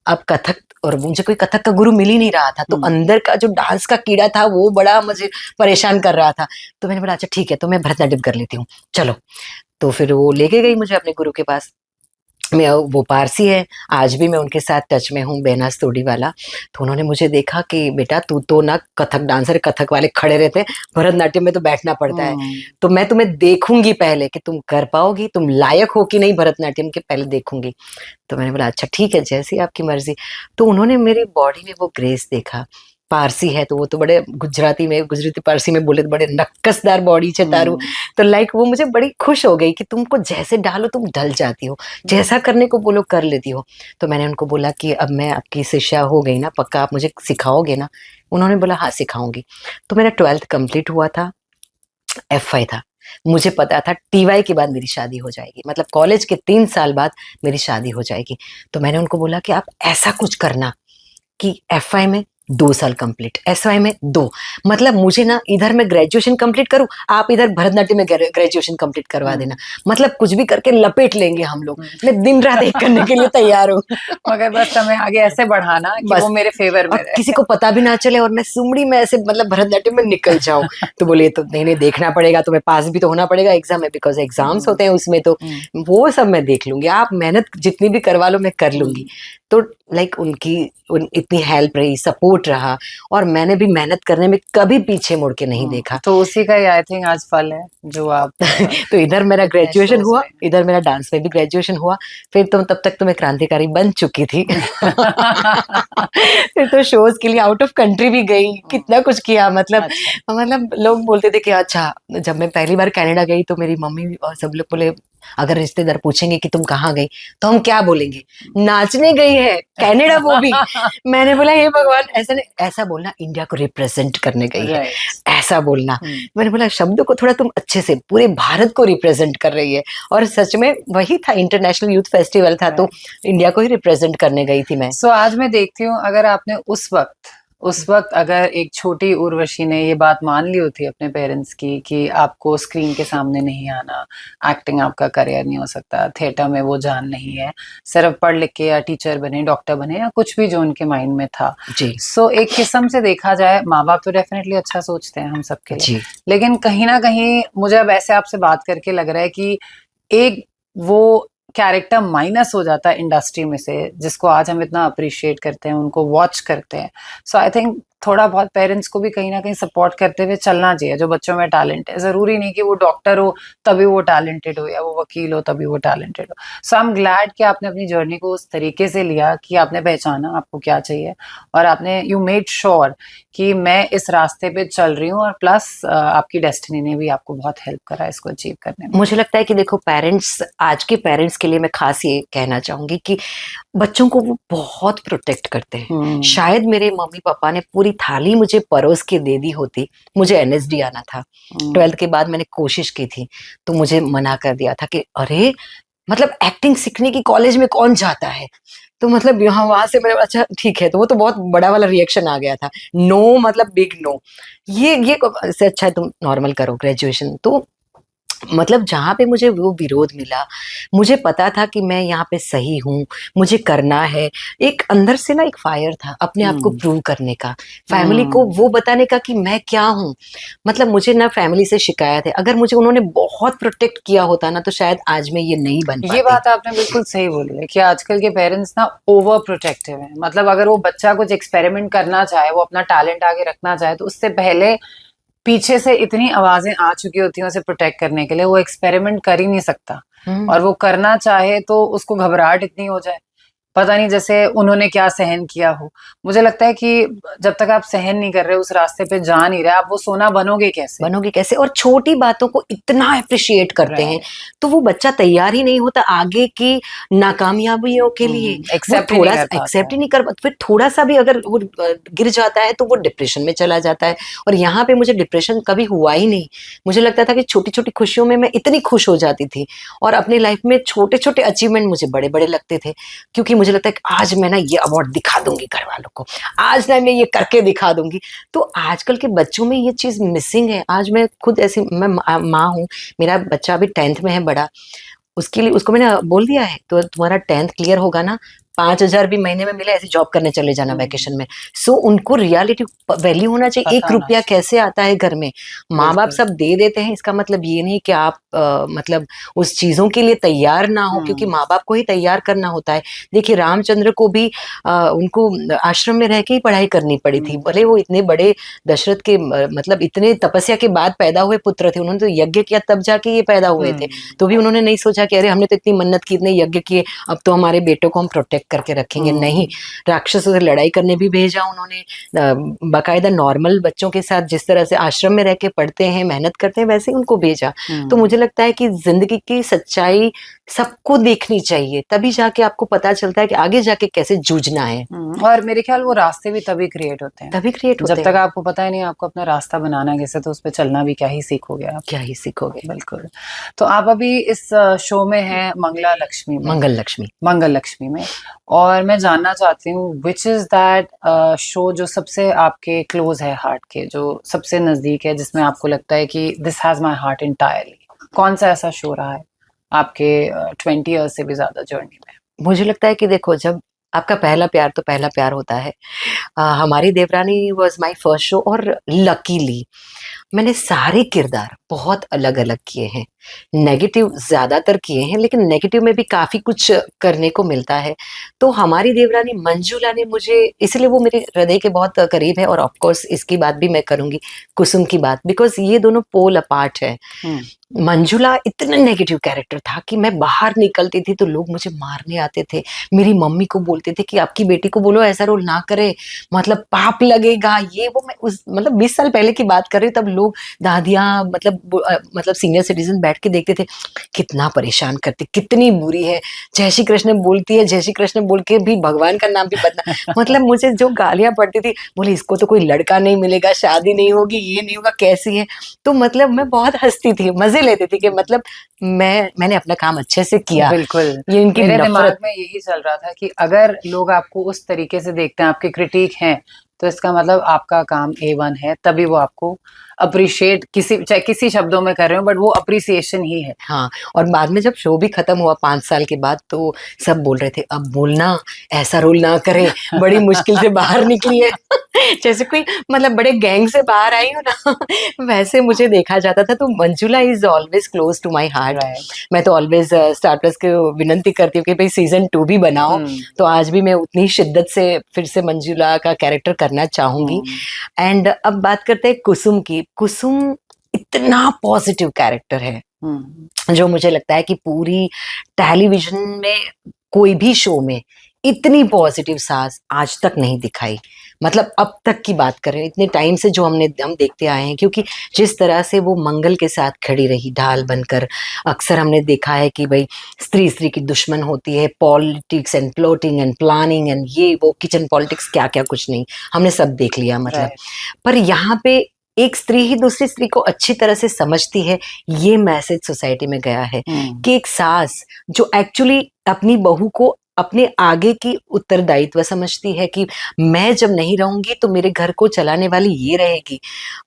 अब कथक, और मुझे कोई कथक का गुरु मिल ही नहीं रहा था, तो अंदर का जो डांस का कीड़ा था वो बड़ा मुझे परेशान कर रहा था। तो मैंने बोला अच्छा ठीक है, तो मैं भरतनाट्यम कर लेती हूँ, चलो। तो फिर वो लेके गई मुझे अपने गुरु के पास। वो पारसी है, आज भी मैं उनके साथ टच में हूँ, बेना स्तोडी वाला। तो उन्होंने मुझे देखा कि बेटा तू तो ना कथक डांसर, कथक वाले खड़े रहते हैं, भरतनाट्यम में तो बैठना पड़ता है, तो मैं तुम्हें देखूंगी पहले कि तुम कर पाओगी, तुम लायक हो कि नहीं भरतनाट्यम के, पहले देखूंगी। तो मैंने बोला अच्छा ठीक है, जैसी आपकी मर्जी। तो उन्होंने मेरी बॉडी में वो ग्रेस देखा, पारसी है तो वो तो बड़े गुजराती पारसी में बोले तो बड़े नक्कसदार बॉडी है तारू। तो लाइक वो मुझे बड़ी खुश हो गई कि तुमको जैसे डालो तुम ढल जाती हो, जैसा करने को बोलो कर लेती हो। तो मैंने उनको बोला कि अब मैं आपकी शिष्या हो गई ना, पक्का आप मुझे सिखाओगे ना। उन्होंने बोला हाँ सिखाऊंगी। तो मेरा 12th कंप्लीट हुआ था, F5 था, मुझे पता था TY के बाद मेरी शादी हो जाएगी, मतलब कॉलेज के 3 साल बाद मेरी शादी हो जाएगी। तो मैंने उनको बोला कि आप ऐसा कुछ करना कि F5 में 2 साल कंप्लीट, SY में 2, मतलब मुझे ना इधर मैं ग्रेजुएशन कंप्लीट करूं, आप इधर भरतनाट्यम में ग्रेजुएशन कंप्लीट करवा देना, मतलब कुछ भी करके लपेट लेंगे हम लोग, मैं दिन रात एक करने के लिए तैयार हूँ। मगर बस हमें आगे ऐसे बढ़ाना कि वो मेरे फेवर में रहे, किसी को पता भी ना चले और मैं सुमड़ी में ऐसे मतलब भरतनाट्यम में निकल जाऊं। तो बोले तो नहीं देखना पड़ेगा, तुम्हें पास भी तो होना पड़ेगा एग्जाम में, बिकॉज एग्जाम्स होते हैं उसमें, तो वो सब मैं देख लूंगी, आप मेहनत जितनी भी करवा लो मैं कर लूंगी। तो लाइक उनकी इतनी हेल्प रही, सपोर्ट रहा, और मैंने भी मेहनत करने में कभी पीछे मुड़ के नहीं देखा। तो उसी का ही आई थिंक आज फल है जो आप तो इधर मेरा ग्रेजुएशन हुआ, इधर मेरा डांस में भी ग्रेजुएशन हुआ, फिर तो तब तक तो मैं क्रांतिकारी बन चुकी थी। फिर तो शोज के लिए आउट ऑफ कंट्री भी गई, कितना कुछ किया, मतलब लोग बोलते थे कि अच्छा, जब मैं पहली बार कनाडा गई तो मेरी मम्मी और सब लोग बोले अगर रिश्तेदार पूछेंगे कि तुम कहाँ गई, तो हम क्या बोलेंगे? नाचने गई है, कनाडा वो भी। मैंने बोला हे भगवान, ऐसा नहीं, ऐसा बोलना इंडिया को रिप्रेजेंट करने गई है, राइट। ऐसा बोलना। मैंने बोला शब्दों को थोड़ा तुम अच्छे से, पूरे भारत को रिप्रेजेंट कर रही है। और सच में वही था, इंटरनेशनल यूथ फेस्टिवल था, तो इंडिया को ही रिप्रेजेंट करने गई थी मैं। सो आज मैं देखती हूँ, अगर आपने उस वक्त अगर एक छोटी उर्वशी ने ये बात मान ली होती अपने पेरेंट्स की कि आपको स्क्रीन के सामने नहीं आना, एक्टिंग आपका करियर नहीं हो सकता, थिएटर में वो जान नहीं है, सिर्फ पढ़ लिख के या टीचर बने, डॉक्टर बने, या कुछ भी जो उनके माइंड में था जी। सो एक किस्म से देखा जाए, माँ बाप तो डेफिनेटली अच्छा सोचते हैं हम सबके लिए, जी। लेकिन कहीं ना कहीं मुझे अब ऐसे आपसे बात करके लग रहा है कि एक वो कैरेक्टर माइनस हो जाता है इंडस्ट्री में से, जिसको आज हम इतना अप्रिशिएट करते हैं, उनको वॉच करते हैं। सो आई थिंक थोड़ा बहुत पेरेंट्स को भी कहीं ना कहीं सपोर्ट करते हुए चलना चाहिए। जो बच्चों में टैलेंट है, जरूरी नहीं कि वो डॉक्टर हो तभी वो टैलेंटेड हो, या वो वकील हो तभी वो टैलेंटेड हो। सो आई एम ग्लैड कि आपने अपनी जर्नी को उस तरीके से लिया कि आपने पहचाना आपको क्या चाहिए, और आपने यू मेड श्योर कि मैं इस रास्ते पे चल रही हूँ, और प्लस आपकी डेस्टिनी ने भी आपको बहुत हेल्प करा इसको अचीव करने में। मुझे लगता है कि देखो, पेरेंट्स, आज के पेरेंट्स के लिए मैं खास ये कहना चाहूंगी कि बच्चों को वो बहुत प्रोटेक्ट करते हैं। शायद मेरे मम्मी पापा ने पूरी थाली मुझे परोस के दे दी होती। मुझे एनएसडी आना था, 12th के बाद मैंने कोशिश की थी, तो मुझे मना कर दिया था कि अरे मतलब एक्टिंग सीखने की कॉलेज में कौन जाता है। तो मतलब यहाँ वहां से मैंने, अच्छा ठीक है, तो वो तो बहुत बड़ा वाला रिएक्शन आ गया था, नो मतलब बिग नो, ये से अच्छा है तुम नॉर्मल करो ग्रेजुएशन। तो मतलब जहाँ पे मुझे वो विरोध मिला, मुझे पता था कि मैं यहाँ पे सही हूँ, मुझे करना है। एक अंदर से ना एक फायर था अपने आप को प्रूव करने का, फैमिली को वो बताने का कि मैं क्या हूँ। मतलब मुझे ना फैमिली से शिकायत है, अगर मुझे उन्होंने बहुत प्रोटेक्ट किया होता ना, तो शायद आज मैं ये नहीं बन पाती। ये बात आपने बिल्कुल सही बोली है कि आजकल के पेरेंट्स ना ओवर प्रोटेक्टिव हैं। मतलब अगर वो बच्चा कुछ एक्सपेरिमेंट करना चाहे, वो अपना टैलेंट आगे रखना चाहे, तो उससे पहले पीछे से इतनी आवाजें आ चुकी होती हैं उसे प्रोटेक्ट करने के लिए, वो एक्सपेरिमेंट कर ही नहीं सकता। और वो करना चाहे तो उसको घबराहट इतनी हो जाए, पता नहीं जैसे उन्होंने क्या सहन किया हो। मुझे लगता है कि जब तक आप सहन नहीं कर रहे, उस रास्ते पे जा नहीं रहे, आप वो सोना बनोगे कैसे? और छोटी बातों को इतना अप्रिशिएट करते हैं, तो वो बच्चा तैयार ही नहीं होता आगे की नाकामयाबियों के लिए। वो थोड़ा सा एक्सेप्ट ही नहीं कर, फिर थोड़ा सा भी अगर वो गिर जाता है तो वो डिप्रेशन में चला जाता है। और यहाँ पे मुझे डिप्रेशन कभी हुआ ही नहीं। मुझे लगता था कि छोटी छोटी खुशियों में मैं इतनी खुश हो जाती थी, और अपनी लाइफ में छोटे छोटे अचीवमेंट मुझे बड़े बड़े लगते थे, क्योंकि मुझे लगता है कि आज मैं ना ये अवार्ड दिखा दूंगी घर वालों को, आज ना मैं ये करके दिखा दूंगी। तो आजकल के बच्चों में ये चीज मिसिंग है। आज मैं खुद ऐसी, मैं माँ हूँ, मेरा बच्चा अभी 10th में है बड़ा, उसके लिए उसको मैंने बोल दिया है, तो तुम्हारा 10th क्लियर होगा ना, 5,000 भी महीने में मिले, ऐसी जॉब करने चले जाना वैकेशन में। सो उनको रियलिटी वैल्यू होना चाहिए। 1 रुपया कैसे आता है घर में, माँ बाप सब दे देते हैं, इसका मतलब ये नहीं कि आप मतलब उस चीजों के लिए तैयार ना हो, क्योंकि माँ बाप को ही तैयार करना होता है। देखिए रामचंद्र को भी उनको आश्रम में रह के ही पढ़ाई करनी पड़ी थी, भले वो इतने बड़े दशरथ के मतलब इतने तपस्या के बाद पैदा हुए पुत्र थे, उन्होंने तो यज्ञ किया तब जाके ये पैदा हुए थे। तो भी उन्होंने नहीं सोचा कि अरे हमने तो इतनी मन्नत की, इतने यज्ञ किए, अब तो हमारे बेटों को हम प्रोटेक्ट करके रखेंगे। नहीं, राक्षसों से लड़ाई करने भी भेजा उन्होंने, बाकायदा नॉर्मल बच्चों के साथ जिस तरह से आश्रम में रह के पढ़ते हैं, मेहनत करते हैं, वैसे ही उनको भेजा। तो मुझे लगता है कि जिंदगी की सच्चाई सबको देखनी चाहिए, तभी जाके आपको पता चलता है कि आगे जाके कैसे जूझना है। और मेरे ख्याल वो रास्ते भी तभी क्रिएट होते हैं, जब तक आपको पता ही नहीं आपको अपना रास्ता बनाना कैसे, तो उस पर चलना भी क्या ही सीखोगे आप, क्या ही सीखोगे। बिल्कुल। तो आप अभी इस शो में हैं मंगल लक्ष्मी में, और मैं जानना चाहती हूँ विच इज दैट शो जो सबसे आपके क्लोज है हार्ट के, जो सबसे नजदीक है, जिसमें आपको लगता है कि this has my heart entirely. कौन सा ऐसा शो रहा है आपके 20 ईयर्स से भी ज्यादा जर्नी में? मुझे लगता है कि देखो, जब आपका पहला प्यार तो पहला प्यार होता है। हमारी देवरानी वॉज माई फर्स्ट शो, और लकीली मैंने सारे किरदार बहुत अलग अलग किए हैं। नेगेटिव ज्यादातर किए हैं, लेकिन नेगेटिव में भी काफी कुछ करने को मिलता है। तो हमारी देवरानी मंजुला ने मुझे, इसलिए वो मेरे हृदय के बहुत करीब है। और ऑफ कोर्स इसकी बात भी मैं करूंगी, कुसुम की बात, बिकॉज ये दोनों पोल अपार्ट है। मंजुला इतना नेगेटिव कैरेक्टर था कि मैं बाहर निकलती थी तो लोग मुझे मारने आते थे। मेरी मम्मी को बोलते थे कि आपकी बेटी को बोलो ऐसा रोल ना करे, मतलब पाप लगेगा, ये वो। मैं उस मतलब 20 साल पहले की बात कर रही हूँ, तब लोग दादियाँ मतलब सीनियर सिटीजन बैठ के देखते थे, कितना परेशान करती, कितनी बुरी है, जय श्री कृष्ण बोलती है, जय श्री कृष्ण बोल के भी भगवान का नाम भी बदना मतलब मुझे जो गालियां पड़ती थी, बोले इसको तो कोई लड़का नहीं मिलेगा, शादी नहीं होगी, ये नहीं होगा, कैसी है। तो मतलब मैं बहुत हंसती थी, मजे लेती थी कि मतलब मैंने अपना काम अच्छे से किया। बिल्कुल, ये इनकी मेरे दिमाग नफरत। में यही चल रहा था कि अगर लोग आपको उस तरीके से देखते हैं, आपके क्रिटिक हैं, तो इसका मतलब आपका काम A1 है, तभी वो आपको अप्रिशिएट चाहे किसी शब्दों में कर रहे हो, बट वो अप्रिसिएशन ही है। हाँ, और बाद में जब शो भी खत्म हुआ 5 साल के बाद, तो सब बोल रहे थे अब बोलना, ऐसा रोल ना करें, बड़ी मुश्किल से बाहर निकली है जैसे कोई मतलब बड़े गैंग से बाहर आई हो ना वैसे मुझे देखा जाता था। तो Manjula is always close to my heart. मैं तो ऑलवेज स्टार प्लस को विनंती करती हूँ कि भाई सीजन 2 भी बनाओ। तो आज भी मैं उतनी शिद्दत से फिर से मंजुला का कैरेक्टर करना चाहूंगी। एंड अब बात करते हैं कुसुम की। कुसुम इतना पॉजिटिव कैरेक्टर है जो मुझे लगता है कि पूरी टेलीविजन में कोई भी शो में इतनी पॉजिटिव सास आज तक नहीं दिखाई। मतलब अब तक की बात करें, इतने टाइम से जो हम देखते आए हैं, क्योंकि जिस तरह से वो मंगल के साथ खड़ी रही ढाल बनकर, अक्सर हमने देखा है कि भाई स्त्री की दुश्मन होती है, politics and plotting and planning and ये वो किचन पॉलिटिक्स क्या क्या कुछ नहीं, हमने सब देख लिया मतलब। पर यहाँ पे एक स्त्री ही दूसरी स्त्री को अच्छी तरह से समझती है, ये मैसेज सोसाइटी में गया है कि एक सास जो एक्चुअली अपनी बहू को अपने आगे की उत्तरदायित्व समझती है कि मैं जब नहीं रहूंगी तो मेरे घर को चलाने वाली ये रहेगी।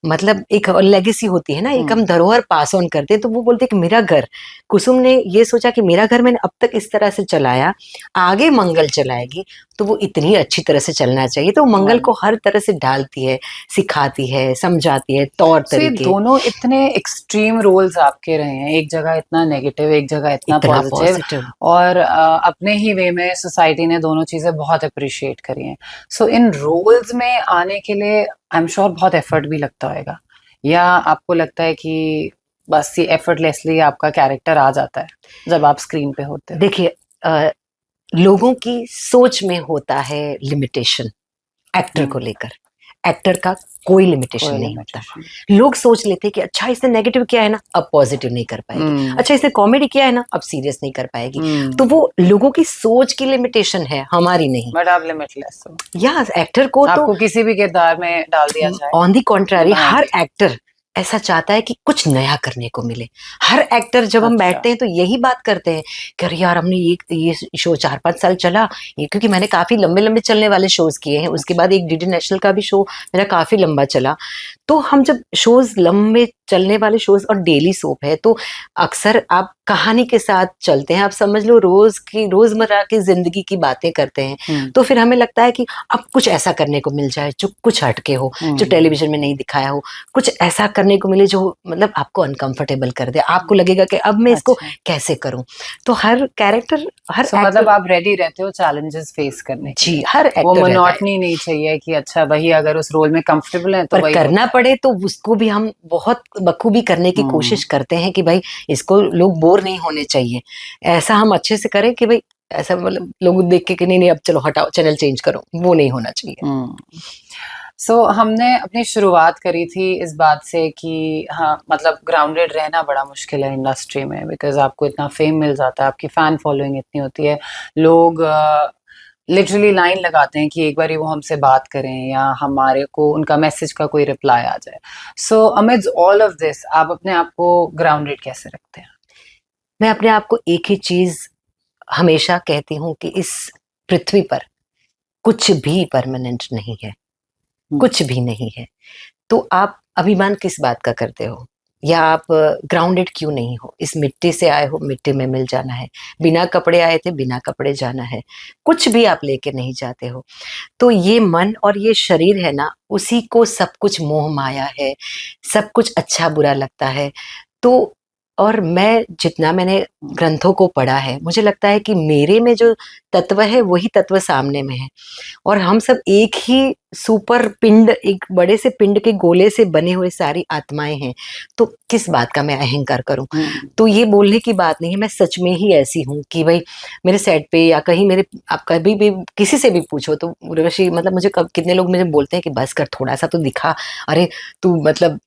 मतलब एक लेगेसी होती है ना, एक हम धरोहर पास ऑन करते हैं, तो वो बोलते हैं कि मेरा घर, कुसुम ने ये सोचा कि मेरा घर मैंने अब तक इस तरह से चलाया, आगे मंगल चलाएगी तो वो इतनी अच्छी तरह से चलना चाहिए। तो मंगल को हर तरह से ढालती है, सिखाती है, समझाती है तौर तरीके। दोनों इतने एक्सट्रीम रोल्स आपके रहे हैं, एक जगह इतना नेगेटिव, एक जगह इतना पॉजिटिव, और अपने ही वे में सोसाइटी ने दोनों चीजें बहुत अप्रिशिएट करी हैं। सो इन रोल्स में आने के लिए आई एम श्योर बहुत एफर्ट भी लगता होगा, या आपको लगता है कि बस ये एफर्टलेसली आपका कैरेक्टर आ जाता है जब आप स्क्रीन पे होते हैं? देखिए, लोगों की सोच में होता है लिमिटेशन एक्टर को लेकर। एक्टर का कोई लिमिटेशन नहीं होता। लोग सोच लेते हैं कि अच्छा इसने नेगेटिव किया है ना, अब पॉजिटिव नहीं कर पाएगी, अच्छा इसने कॉमेडी किया है ना, अब सीरियस नहीं कर पाएगी। तो वो लोगों की सोच की लिमिटेशन है, हमारी नहीं। बट आप लिमिटलेस हो। या एक्टर को आपको किसी भी किरदार में डाल दिया जाए, on the contrary her actor ऐसा चाहता है कि कुछ नया करने को मिले। हर एक्टर जब हम बैठते हैं तो यही बात करते हैं कि अरे यार हमने ये शो 4-5 साल चला, ये क्योंकि मैंने काफी लंबे लंबे चलने वाले शोज किए हैं। उसके बाद एक डीडी नेशनल का भी शो मेरा काफी लंबा चला। तो हम जब शोज लंबे चलने वाले शोज और डेली सोप है, तो अक्सर आप कहानी के साथ चलते हैं, आप समझ लो रोजमर्रा की जिंदगी की बातें करते हैं। तो फिर हमें लगता है कि अब कुछ ऐसा करने को मिल जाए जो कुछ हटके हो, जो टेलीविजन में नहीं दिखाया हो, कुछ ऐसा करने को मिले जो मतलब आपको अनकंफर्टेबल कर दे, आपको लगेगा कि अब मैं इसको कैसे करूं। तो हर कैरेक्टर मतलब आप रेडी रहते हो चैलेंजेस फेस करने के? जी, हर एक्टर वो मोनोटनी नहीं चाहिए कि अच्छा वही अगर उस रोल में कंफर्टेबल है तो पर करना पड़े, तो उसको भी हम बहुत बखूबी करने की कोशिश करते हैं कि भाई इसको लोग बोर नहीं होने चाहिए। ऐसा हम अच्छे से करें कि भाई ऐसा मतलब लोग देख के कि नहीं अब चलो हटाओ चैनल चेंज करो, वो नहीं होना चाहिए। सो हमने अपनी शुरुआत करी थी इस बात से कि हाँ मतलब ग्राउंडेड रहना बड़ा मुश्किल है इंडस्ट्री में, बिकॉज आपको इतना फेम मिल जाता है, आपकी फैन फॉलोइंग इतनी होती है, लोग लिटरली लाइन लगाते हैं कि एक बार वो हमसे बात करें या हमारे को उनका मैसेज का कोई रिप्लाई आ जाए। सो अमिड्स ऑल ऑफ दिस आप अपने आप को ग्राउंडेड कैसे रखते हैं? मैं अपने आप को एक ही चीज हमेशा कहती हूँ कि इस पृथ्वी पर कुछ भी परमानेंट नहीं है, कुछ भी नहीं है। तो आप अभिमान किस बात का करते हो, या आप ग्राउंडेड क्यों नहीं हो? इस मिट्टी से आए हो, मिट्टी में मिल जाना है। बिना कपड़े आए थे, बिना कपड़े जाना है। कुछ भी आप लेके नहीं जाते हो। तो ये मन और ये शरीर है ना, उसी को सब कुछ मोह माया है, सब कुछ अच्छा बुरा लगता है। तो और मैं जितना मैंने ग्रंथों को पढ़ा है, मुझे लगता है कि मेरे में जो तत्व है वही तत्व सामने में है, और हम सब एक ही सुपर पिंड, एक बड़े से पिंड के गोले से बने हुए सारी आत्माएं हैं। तो किस बात का मैं अहंकार करूं? तो ये बोलने की बात नहीं है, मैं सच में ही ऐसी हूं कि भाई मेरे सेट पे या कहीं मेरे, आप कभी भी किसी से भी पूछो तो उर्वशी मतलब मुझे कितने लोग मुझे बोलते हैं कि बस कर, थोड़ा सा तो दिखा, अरे तू मतलब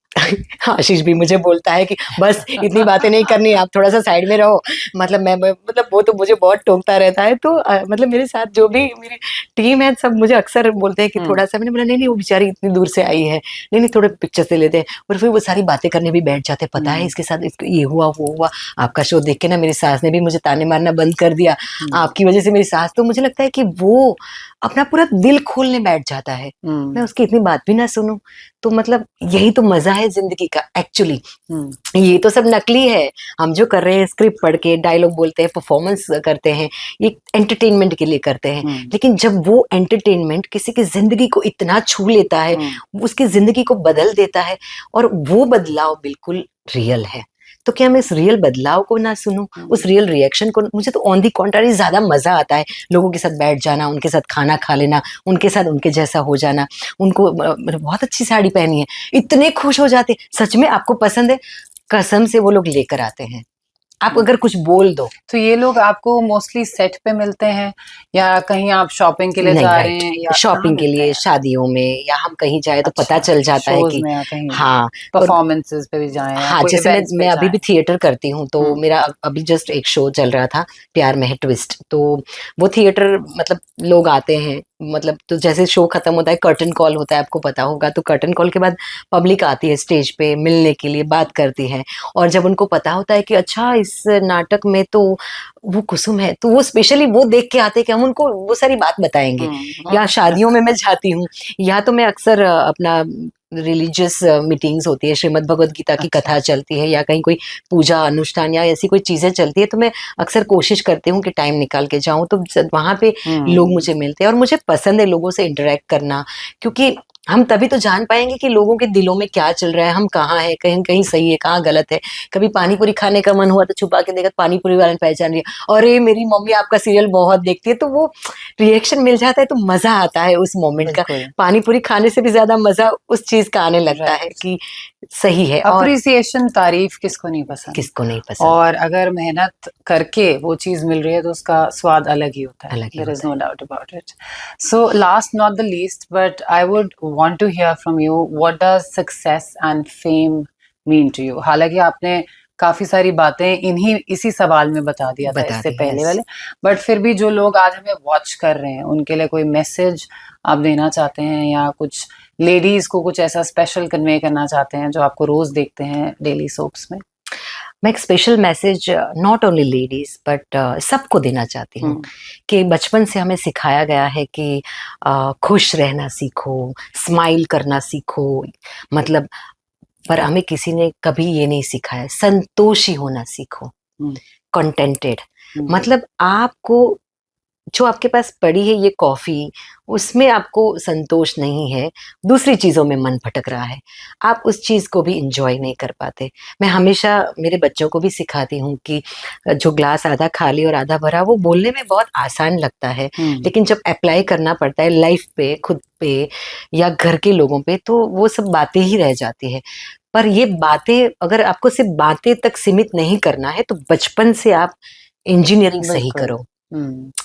आशीष भी मुझे बोलता है कि बस इतनी बातें नहीं करनी, आप थोड़ा सा साइड में रहो। मतलब मतलब वो तो मुझे बहुत टोकता रहता है। तो मतलब मेरे साथ जो भी मेरी टीम है सब मुझे अक्सर बोलते हैं कि थोड़ा सा, मैंने बोला नहीं नहीं वो बेचारी इतनी दूर से आई है, नहीं नहीं थोड़े पिक्चर से लेते हैं। और फिर वो सारी बातें करने भी बैठ जाते हैं, पता है इसके साथ ये हुआ वो हुआ। आपका शो देख के ना मेरी सास ने भी मुझे ताने मारना बंद कर दिया, आपकी वजह से मेरी सास। तो मुझे लगता है कि वो अपना पूरा दिल खोलने बैठ जाता है, मैं उसकी इतनी बात भी ना सुनूं। तो मतलब यही तो मजा है जिंदगी का एक्चुअली। ये तो सब नकली है, हम जो कर रहे हैं स्क्रिप्ट पढ़ के डायलॉग बोलते हैं, परफॉर्मेंस करते हैं, ये एंटरटेनमेंट के लिए करते हैं। लेकिन जब वो एंटरटेनमेंट किसी की जिंदगी को इतना छू लेता है, उसकी जिंदगी को बदल देता है, और वो बदलाव बिल्कुल रियल है, तो क्या मैं इस रियल बदलाव को ना सुनूं, उस रियल रिएक्शन को? मुझे तो ऑन दी कॉन्ट्रारी ज्यादा मजा आता है लोगों के साथ बैठ जाना, उनके साथ खाना खा लेना, उनके साथ उनके जैसा हो जाना। उनको बहुत अच्छी साड़ी पहनी है, इतने खुश हो जाते, सच में आपको पसंद है, कसम से वो लोग लेकर आते हैं। आप अगर कुछ बोल दो। तो ये लोग आपको मोस्टली सेट पे मिलते हैं या कहीं आप शॉपिंग के लिए नहीं, जा राइट, रहे हैं या शॉपिंग के लिए, शादियों में, या हम कहीं जाए तो पता चल जाता है कि हाँ, परफॉर्मेंसेस पे भी जाएं या हाँ, कोई जैसे इवेंट्स पे मैं अभी भी थिएटर करती हूँ, तो मेरा अभी जस्ट एक शो चल रहा था, प्यार में है ट्विस्ट। तो वो थिएटर मतलब लोग आते हैं, मतलब तो जैसे शो खत्म होता है कर्टन कॉल होता है, आपको पता होगा। तो कर्टन कॉल के बाद पब्लिक आती है स्टेज पे मिलने के लिए, बात करती है। और जब उनको पता होता है कि अच्छा इस नाटक में तो वो कुसुम है, तो वो स्पेशली वो देख के आते हैं कि हम उनको वो सारी बात बताएंगे। या शादियों में मैं जाती हूँ, या तो मैं अक्सर अपना रिलीजियस मीटिंग्स होती है, श्रीमद् भगवद गीता की कथा चलती है, या कहीं कोई पूजा अनुष्ठान या ऐसी कोई चीजें चलती है, तो मैं अक्सर कोशिश करती हूँ कि टाइम निकाल के जाऊं, तो वहां पे लोग मुझे मिलते हैं। और मुझे पसंद है लोगों से इंटरेक्ट करना, क्योंकि हम तभी तो जान पाएंगे कि लोगों के दिलों में क्या चल रहा है, हम कहाँ हैं, कहीं कहीं सही है, कहाँ गलत है। कभी पानी पूरी खाने का मन हुआ तो छुपा के देखा, पानी पूरी वाले ने पहचान लिया, अरे मेरी मम्मी आपका सीरियल बहुत देखती है, तो वो रिएक्शन मिल जाता है, तो मजा आता है उस मोमेंट का। पानी पूरी खाने से भी ज्यादा मजा उस चीज का आने लगता है कि सही है। अप्रिसिएशन, तारीफ किसको नहीं पसंद, किसको नहीं पसंद। और अगर मेहनत करके वो चीज मिल रही है तो उसका स्वाद अलग ही होता है, there is no doubt about it. So last not the least, but I would want to hear from you, what does success and fame mean to you? हालांकि आपने काफी सारी बातें इसी सवाल में बता दिया था इससे पहले वाले, बट फिर भी जो लोग आज हमें वॉच कर रहे हैं उनके लिए कोई मैसेज आप देना चाहते हैं, या कुछ लेडीज को कुछ ऐसा स्पेशल कन्वे करना चाहते हैं जो आपको रोज देखते हैं डेली सोप्स में? मैं एक special message not only ladies but सबको देना चाहती हूँ कि बचपन से हमें सिखाया गया है कि खुश रहना सीखो, स्माइल करना सीखो, मतलब पर हमें किसी ने कभी ये नहीं सिखाया संतोषी होना सीखो, कंटेंटेड। मतलब आपको जो आपके पास पड़ी है ये कॉफी, उसमें आपको संतोष नहीं है, दूसरी चीजों में मन भटक रहा है, आप उस चीज को भी इंजॉय नहीं कर पाते। मैं हमेशा मेरे बच्चों को भी सिखाती हूँ कि जो ग्लास आधा खाली और आधा भरा, वो बोलने में बहुत आसान लगता है, लेकिन जब अप्लाई करना पड़ता है लाइफ पे, खुद पे या घर के लोगों पे, तो वो सब बातें ही रह जाती है। पर ये बातें अगर आपको सिर्फ बातें तक सीमित नहीं करना है, तो बचपन से आप इंजीनियरिंग सही करो,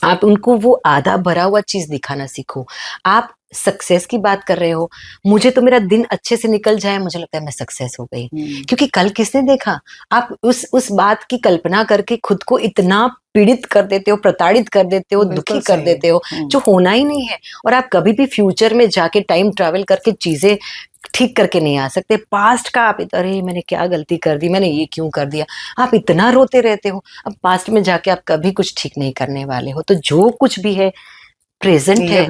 आप उनको वो आधा भरा हुआ चीज दिखाना सीखो। आप सक्सेस की बात कर रहे हो, मुझे तो मेरा दिन अच्छे से निकल जाए, मुझे लगता है मैं सक्सेस हो गई, क्योंकि कल किसने देखा? आप उस बात की कल्पना करके खुद को इतना पीड़ित कर देते हो, प्रताड़ित कर देते हो, दुखी कर देते हो, जो होना ही नहीं है। और आप कभी भी फ्यूचर में जाके टाइम ट्रैवल करके चीजें ठीक करके नहीं आ सकते। पास्ट का आप अरे मैंने क्या गलती कर दी, मैंने ये क्यों कर दिया, आप इतना रोते रहते हो। अब पास्ट में जाके आप कभी कुछ ठीक नहीं करने वाले हो, तो जो कुछ भी है प्रेजेंट है,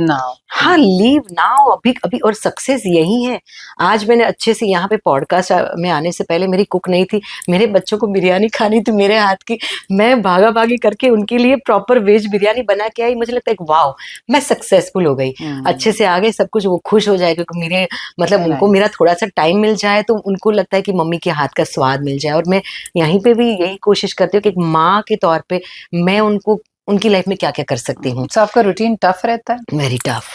हाँ लीव नाउ, अभी अभी। और सक्सेस यही है। आज मैंने अच्छे से यहाँ पे पॉडकास्ट में आने से पहले मेरी कुक नहीं थी, मेरे बच्चों को बिरयानी खानी थी मेरे हाथ की, मैं भागा भागी करके उनके लिए प्रॉपर वेज बिरयानी बना के आई। मुझे लगता है वाओ, मैं सक्सेसफुल हो गई, अच्छे से आ गए सब कुछ, वो खुश हो जाए, क्योंकि मेरे मतलब उनको मेरा थोड़ा सा टाइम मिल जाए, तो उनको लगता है कि मम्मी के हाथ का स्वाद मिल जाए। और मैं यहीं पे भी यही कोशिश करती हूँ कि एक माँ के तौर पे मैं उनको उनकी लाइफ में क्या क्या कर सकती हूँ। तो आपका रूटीन टफ रहता है? वेरी टफ,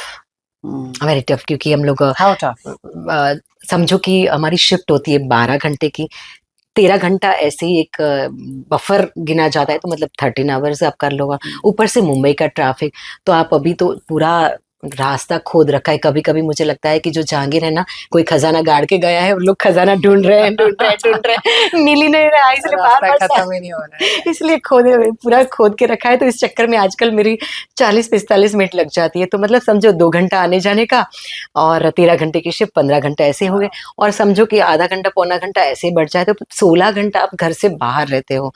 वेरी टफ, क्योंकि हम लोग हाउ टफ? समझो कि हमारी शिफ्ट होती है 12 घंटे की, 13 घंटा ऐसे ही एक बफर गिना जाता है, तो मतलब 13 आवर्स आप कर लोगा, ऊपर से मुंबई का ट्रैफिक, तो आप अभी तो पूरा रास्ता खोद रखा है। कभी कभी मुझे लगता है कि जो जहांगीर है ना, कोई खजाना गाड़ के गया है और लोग खजाना ढूंढ रहे हैं, ढूंढ रहे हैं, मिल ही नहीं रहा है, इसलिए बार रास्ता बार खत्म ही नहीं हो रहा है। इसलिए पूरा खोद के रखा है। तो इस चक्कर में आजकल मेरी 40-45 मिनट लग जाती है। तो मतलब समझो 2 घंटा आने जाने का, और 13 घंटे की शिफ्ट, 15 घंटा ऐसे हो गए, और समझो कि आधा घंटा पौना घंटा ऐसे ही बढ़ जाए, तो 16 घंटा आप घर से बाहर रहते हो।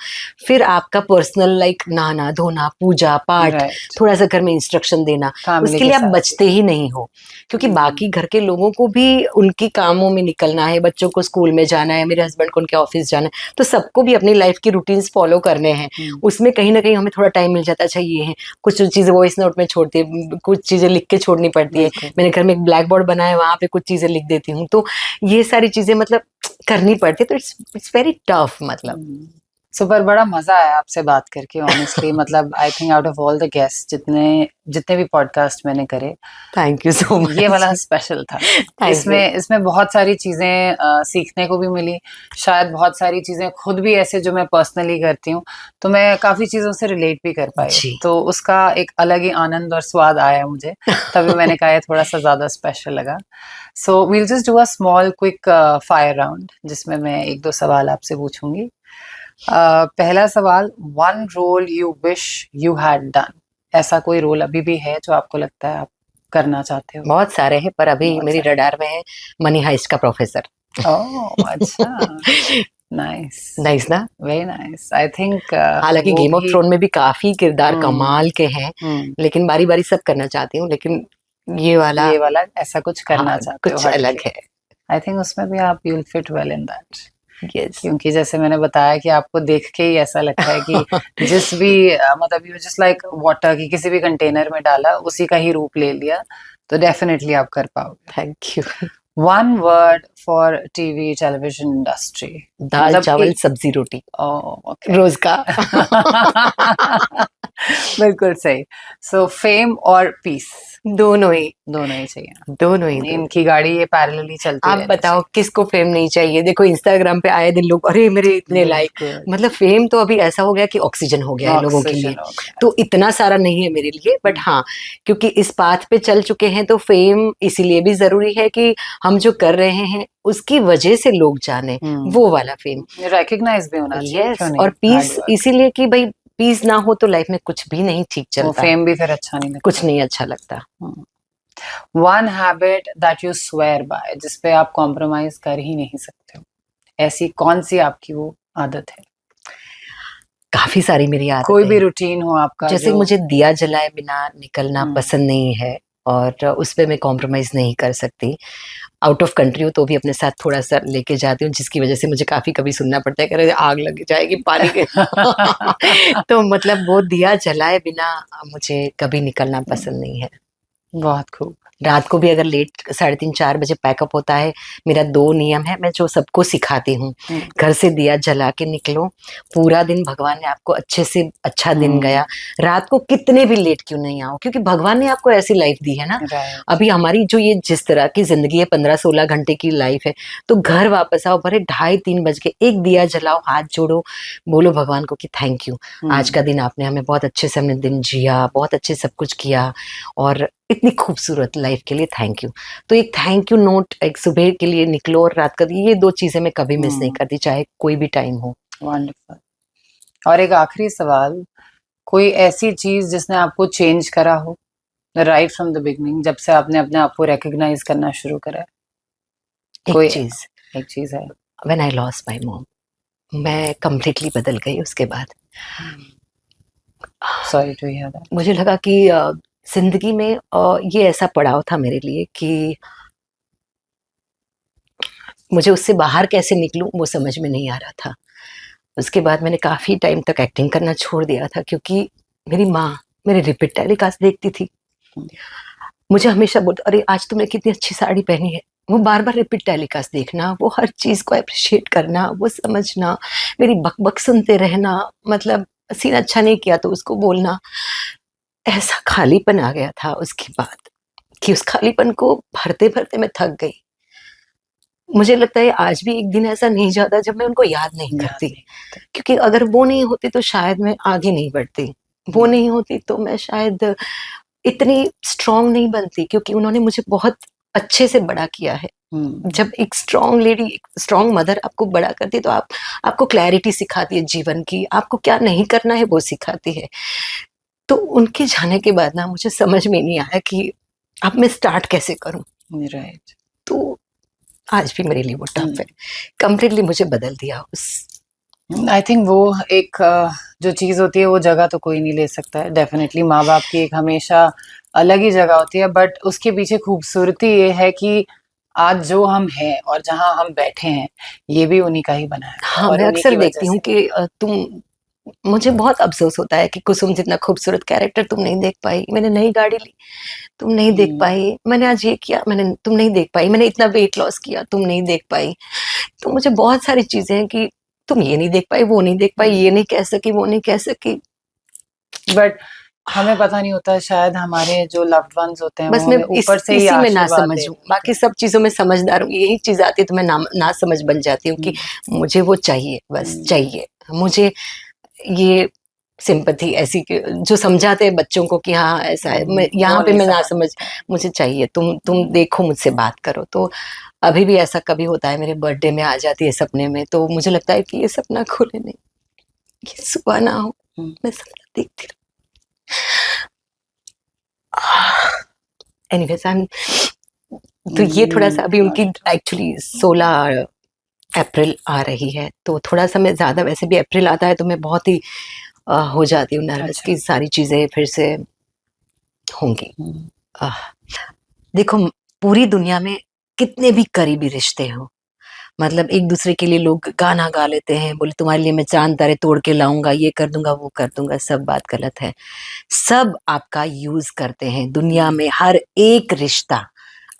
फिर आपका पर्सनल लाइक नहाना धोना, पूजा पाठ, राइट, थोड़ा सा घर में इंस्ट्रक्शन देना, फैमिली उसके के लिए आप साथ। बचते ही नहीं हो। क्योंकि बाकी घर के लोगों को भी उनकी कामों में निकलना है, बच्चों को स्कूल में जाना है, मेरे हस्बैंड को उनके ऑफिस जाना है, तो सबको भी अपनी लाइफ की रूटीन्स फॉलो करने हैं। उसमें कहीं ना कहीं हमें थोड़ा टाइम मिल जाता है। अच्छा ये है, कुछ चीजें वॉइस नोट में छोड़ती है, कुछ चीजें लिख के छोड़नी पड़ती है। बिल्कुल। मैंने घर में एक ब्लैक बोर्ड बनाया है, वहां पे कुछ चीजें लिख देती हूँ। तो ये सारी चीजें मतलब करनी पड़ती है। तो इट्स वेरी टफ मतलब। सो पर बड़ा मजा आया आपसे बात करके ऑनेस्टली। मतलब I think out of all the guest जितने जितने भी पॉडकास्ट मैंने करे, थैंक यू सो मच। ये वाला स्पेशल था। Thank you. इसमें बहुत सारी चीजें सीखने को भी मिली। शायद बहुत सारी चीजें खुद भी ऐसे जो मैं पर्सनली करती हूँ, तो मैं काफी चीजों से रिलेट भी कर पाई। जी। तो उसका एक अलग ही आनंद और स्वाद आया मुझे। तभी मैंने कहा ये थोड़ा सा ज्यादा स्पेशल लगा। So we'll just do a small quick fire round, जिसमें मैं एक दो सवाल आपसे पूछूंगी। पहला सवाल, one role you wish you had done. ऐसा कोई रोल अभी भी है जो आपको लगता है आप करना चाहते हो? बहुत सारे हैं, पर अभी बहुत मेरी सारे। रडार में है मनी हाइस्ट का प्रोफेसर। ओह अच्छा, नाइस, नाइस ना। Very nice. आई थिंक हालांकि वो गेम ऑफ भी। थ्रोन में भी काफी किरदार हम्म, कमाल के हैं, हम्म, लेकिन बारी बारी सब करना चाहती हूँ, लेकिन ये वाला ये वाला ऐसा कुछ करना हाँ चाहते हो कुछ अलग हटके। है। आई थिंक उसमें भी आप you'll fit well in that. Yes. क्योंकि जैसे मैंने बताया कि आपको देख के ही ऐसा लगता है कि जिस भी मतलब यू जस्ट लाइक वाटर की किसी भी कंटेनर में डाला उसी का ही रूप ले लिया, तो डेफिनेटली आप कर पाओगे। Thank you. One word for TV television industry. दाल मतलब चावल एक, सब्जी रोटी ओके। रोज का। बिल्कुल सही। सो फेम और पीस, दोनों ही, दोनों ही चाहिए। दोनों ही, दोनों। इनकी गाड़ी ये पैरेलली चलती आप रहनी बताओ चाहिए। किसको फेम नहीं चाहिए? देखो इंस्टाग्राम पे आए दिन लोग, अरे मेरे इतने लाइक। बिल्कुल, मतलब फेम तो अभी ऐसा हो गया कि ऑक्सीजन हो गया है लोगों के लिए। ऑक्सीजन हो गया। तो इतना सारा नहीं है मेरे लिए, बट हाँ, क्योंकि इस पाथ पे चल चुके हैं, तो फेम इसीलिए भी जरूरी है कि हम जो कर रहे हैं उसकी वजह से लोग जाने, वो वाला फेम। रिकग्नाइज भी होना चाहिए, यस, क्यों और नहीं, हार्ड पीस वर्क। इसीलिए कि भाई पीस ना हो तो लाइफ में कुछ भी नहीं ठीक वो चलता, फेम भी फिर अच्छा नहीं कुछ लगता। नहीं अच्छा लगता। One habit that you swear by, जिस पे आप कॉम्प्रोमाइज कर ही नहीं सकते हो, ऐसी कौन सी आपकी वो आदत है? काफी सारी मेरी कोई आदतें भी हैं। रूटीन हो आपका जैसे जो। मुझे दिया जलाए बिना निकलना हम्म, पसंद नहीं है, और उस पे मैं कॉम्प्रोमाइज नहीं कर सकती। आउट ऑफ कंट्री हो तो भी अपने साथ थोड़ा सा लेके जाती हूँ, जिसकी वजह से मुझे काफी कभी सुनना पड़ता है कि अरे आग लग जाएगी पानी के। तो मतलब वो दिया जलाए बिना मुझे कभी निकलना पसंद नहीं है। बहुत खूब। रात को भी अगर लेट 3:30-4 बजे पैकअप होता है, मेरा 2 नियम है, मैं जो सबको सिखाती हूँ। घर से दिया जला के निकलो, पूरा दिन भगवान ने आपको अच्छे से अच्छा दिन गया। रात को कितने भी लेट क्यों नहीं आओ, क्योंकि भगवान ने आपको ऐसी लाइफ दी है ना। राइट, अभी हमारी जो ये जिस तरह की जिंदगी है, 15-16 घंटे की लाइफ है, तो घर वापस आओ, भरे 2:30-3 बज के, एक दिया जलाओ, हाथ जोड़ो, बोलो भगवान को कि थैंक यू, आज का दिन आपने हमें बहुत अच्छे से, हमने दिन जिया, बहुत अच्छे सब कुछ किया, और इतनी खूबसूरत लाइफ के लिए थैंक यू। तो एक थैंक यू नोट एक सुबह के लिए निकलो और रात का, ये 2 चीजें मैं कभी मिस नहीं करती, चाहे कोई भी टाइम हो। वंडरफुल। और एक आखिरी सवाल, कोई ऐसी चीज जिसने आपको चेंज करा हो राइट फ्रॉम द बिगनिंग, जब से आपने अपने आप को रिकग्नाइज करना शुरू करा है? कोई एक चीज है? When I lost my mom, मैं कंप्लीटली बदल गई उसके बाद। Sorry to hear that. मुझे लगा कि जिंदगी में ये ऐसा पड़ाव था मेरे लिए कि मुझे उससे बाहर कैसे निकलूं वो समझ में नहीं आ रहा था। उसके बाद मैंने काफ़ी टाइम तक एक्टिंग करना छोड़ दिया था, क्योंकि मेरी माँ मेरे रिपीट टेलीकास्ट देखती थी। मुझे हमेशा बोलती, अरे आज तुमने कितनी अच्छी साड़ी पहनी है। वो बार बार रिपीट टेलीकास्ट देखना, वो हर चीज़ को अप्रिशिएट करना, वो समझना, मेरी बक सुनते रहना, मतलब सीन अच्छा नहीं किया तो उसको बोलना। ऐसा खालीपन आ गया था उसके बाद कि उस खालीपन को भरते भरते मैं थक गई। मुझे लगता है आज भी एक दिन ऐसा नहीं जाता जब मैं उनको याद नहीं करती, क्योंकि अगर वो नहीं होती तो शायद मैं आगे नहीं बढ़ती, वो नहीं होती तो मैं शायद इतनी स्ट्रांग नहीं बनती, क्योंकि उन्होंने मुझे बहुत अच्छे से बड़ा किया है। जब एक स्ट्रांग लेडी, एक स्ट्रांग मदर आपको बड़ा करती है तो आपको क्लैरिटी सिखाती है जीवन की, आपको क्या नहीं करना है वो सिखाती है। तो उनके जाने के बाद ना मुझे समझ में नहीं आया कि अब मैं स्टार्ट कैसे करूं। राइट। तो आज भी मेरे लिए वो टफ है, कंप्लीटली मुझे बदल दिया उस। आई थिंक वो एक जो चीज़ होती है वो जगह तो कोई नहीं ले सकता है। डेफिनेटली माँ बाप की एक हमेशा अलग ही जगह होती है, बट उसके पीछे खूबसूरती ये है कि आज जो हम हैं और जहाँ हम बैठे हैं ये भी उन्हीं का ही बना है। हाँ, और मैं उन्हीं अक्सर की वजह देखती हूँ से। कि मुझे बहुत अफसोस होता है कि कुसुम जितना खूबसूरत कैरेक्टर तुम नहीं देख पाई, मैंने नई गाड़ी ली तुम नहीं देख पाई, मैंने आज ये किया तुम नहीं देख पाई, मैंने इतना वेट लॉस किया तुम नहीं देख पाई। तो मुझे बहुत सारी चीजें हैं कि तुम ये नहीं देख पाई, वो नहीं देख पाई, ये नहीं कह सकी, वो नहीं कह सकी। बट हमें पता नहीं होता, शायद हमारे जो लव्ड वंस होते हैं वो बस मैं हमें ऊपर से ही इसी में ना आशीर्वाद समझ दे हूँ, देते बाकी सब चीजों में समझदार हूँ। यही चीज आती है तो मैं ना समझ बन जाती हूँ कि मुझे वो चाहिए, बस चाहिए मुझे ये सिंपैथी ऐसी जो समझाते हैं बच्चों को कि हाँ ऐसा है। मैं यहाँ पे मैं ना समझ, मुझे चाहिए तुम देखो, मुझसे बात करो। तो अभी भी ऐसा कभी होता है, मेरे बर्थडे में आ जाती है सपने में, तो मुझे लगता है कि ये सपना खुले नहीं, ये सुबह ना हो, मैं सपना देखती रहूं। एनीवेज तो ये थोड़ा सा अभी उनकी एक्चुअली 16 अप्रैल आ रही है, तो थोड़ा सा मैं ज़्यादा, वैसे भी अप्रैल आता है तो मैं बहुत ही हो जाती हूँ नर्वस कि सारी चीज़ें फिर से होंगी। देखो, पूरी दुनिया में कितने भी करीबी रिश्ते हो, मतलब एक दूसरे के लिए लोग गाना गा लेते हैं, बोले तुम्हारे लिए मैं चांद तारे तोड़ के लाऊंगा, ये कर दूंगा वो कर दूंगा, सब बात गलत है। सब आपका यूज करते हैं, दुनिया में हर एक रिश्ता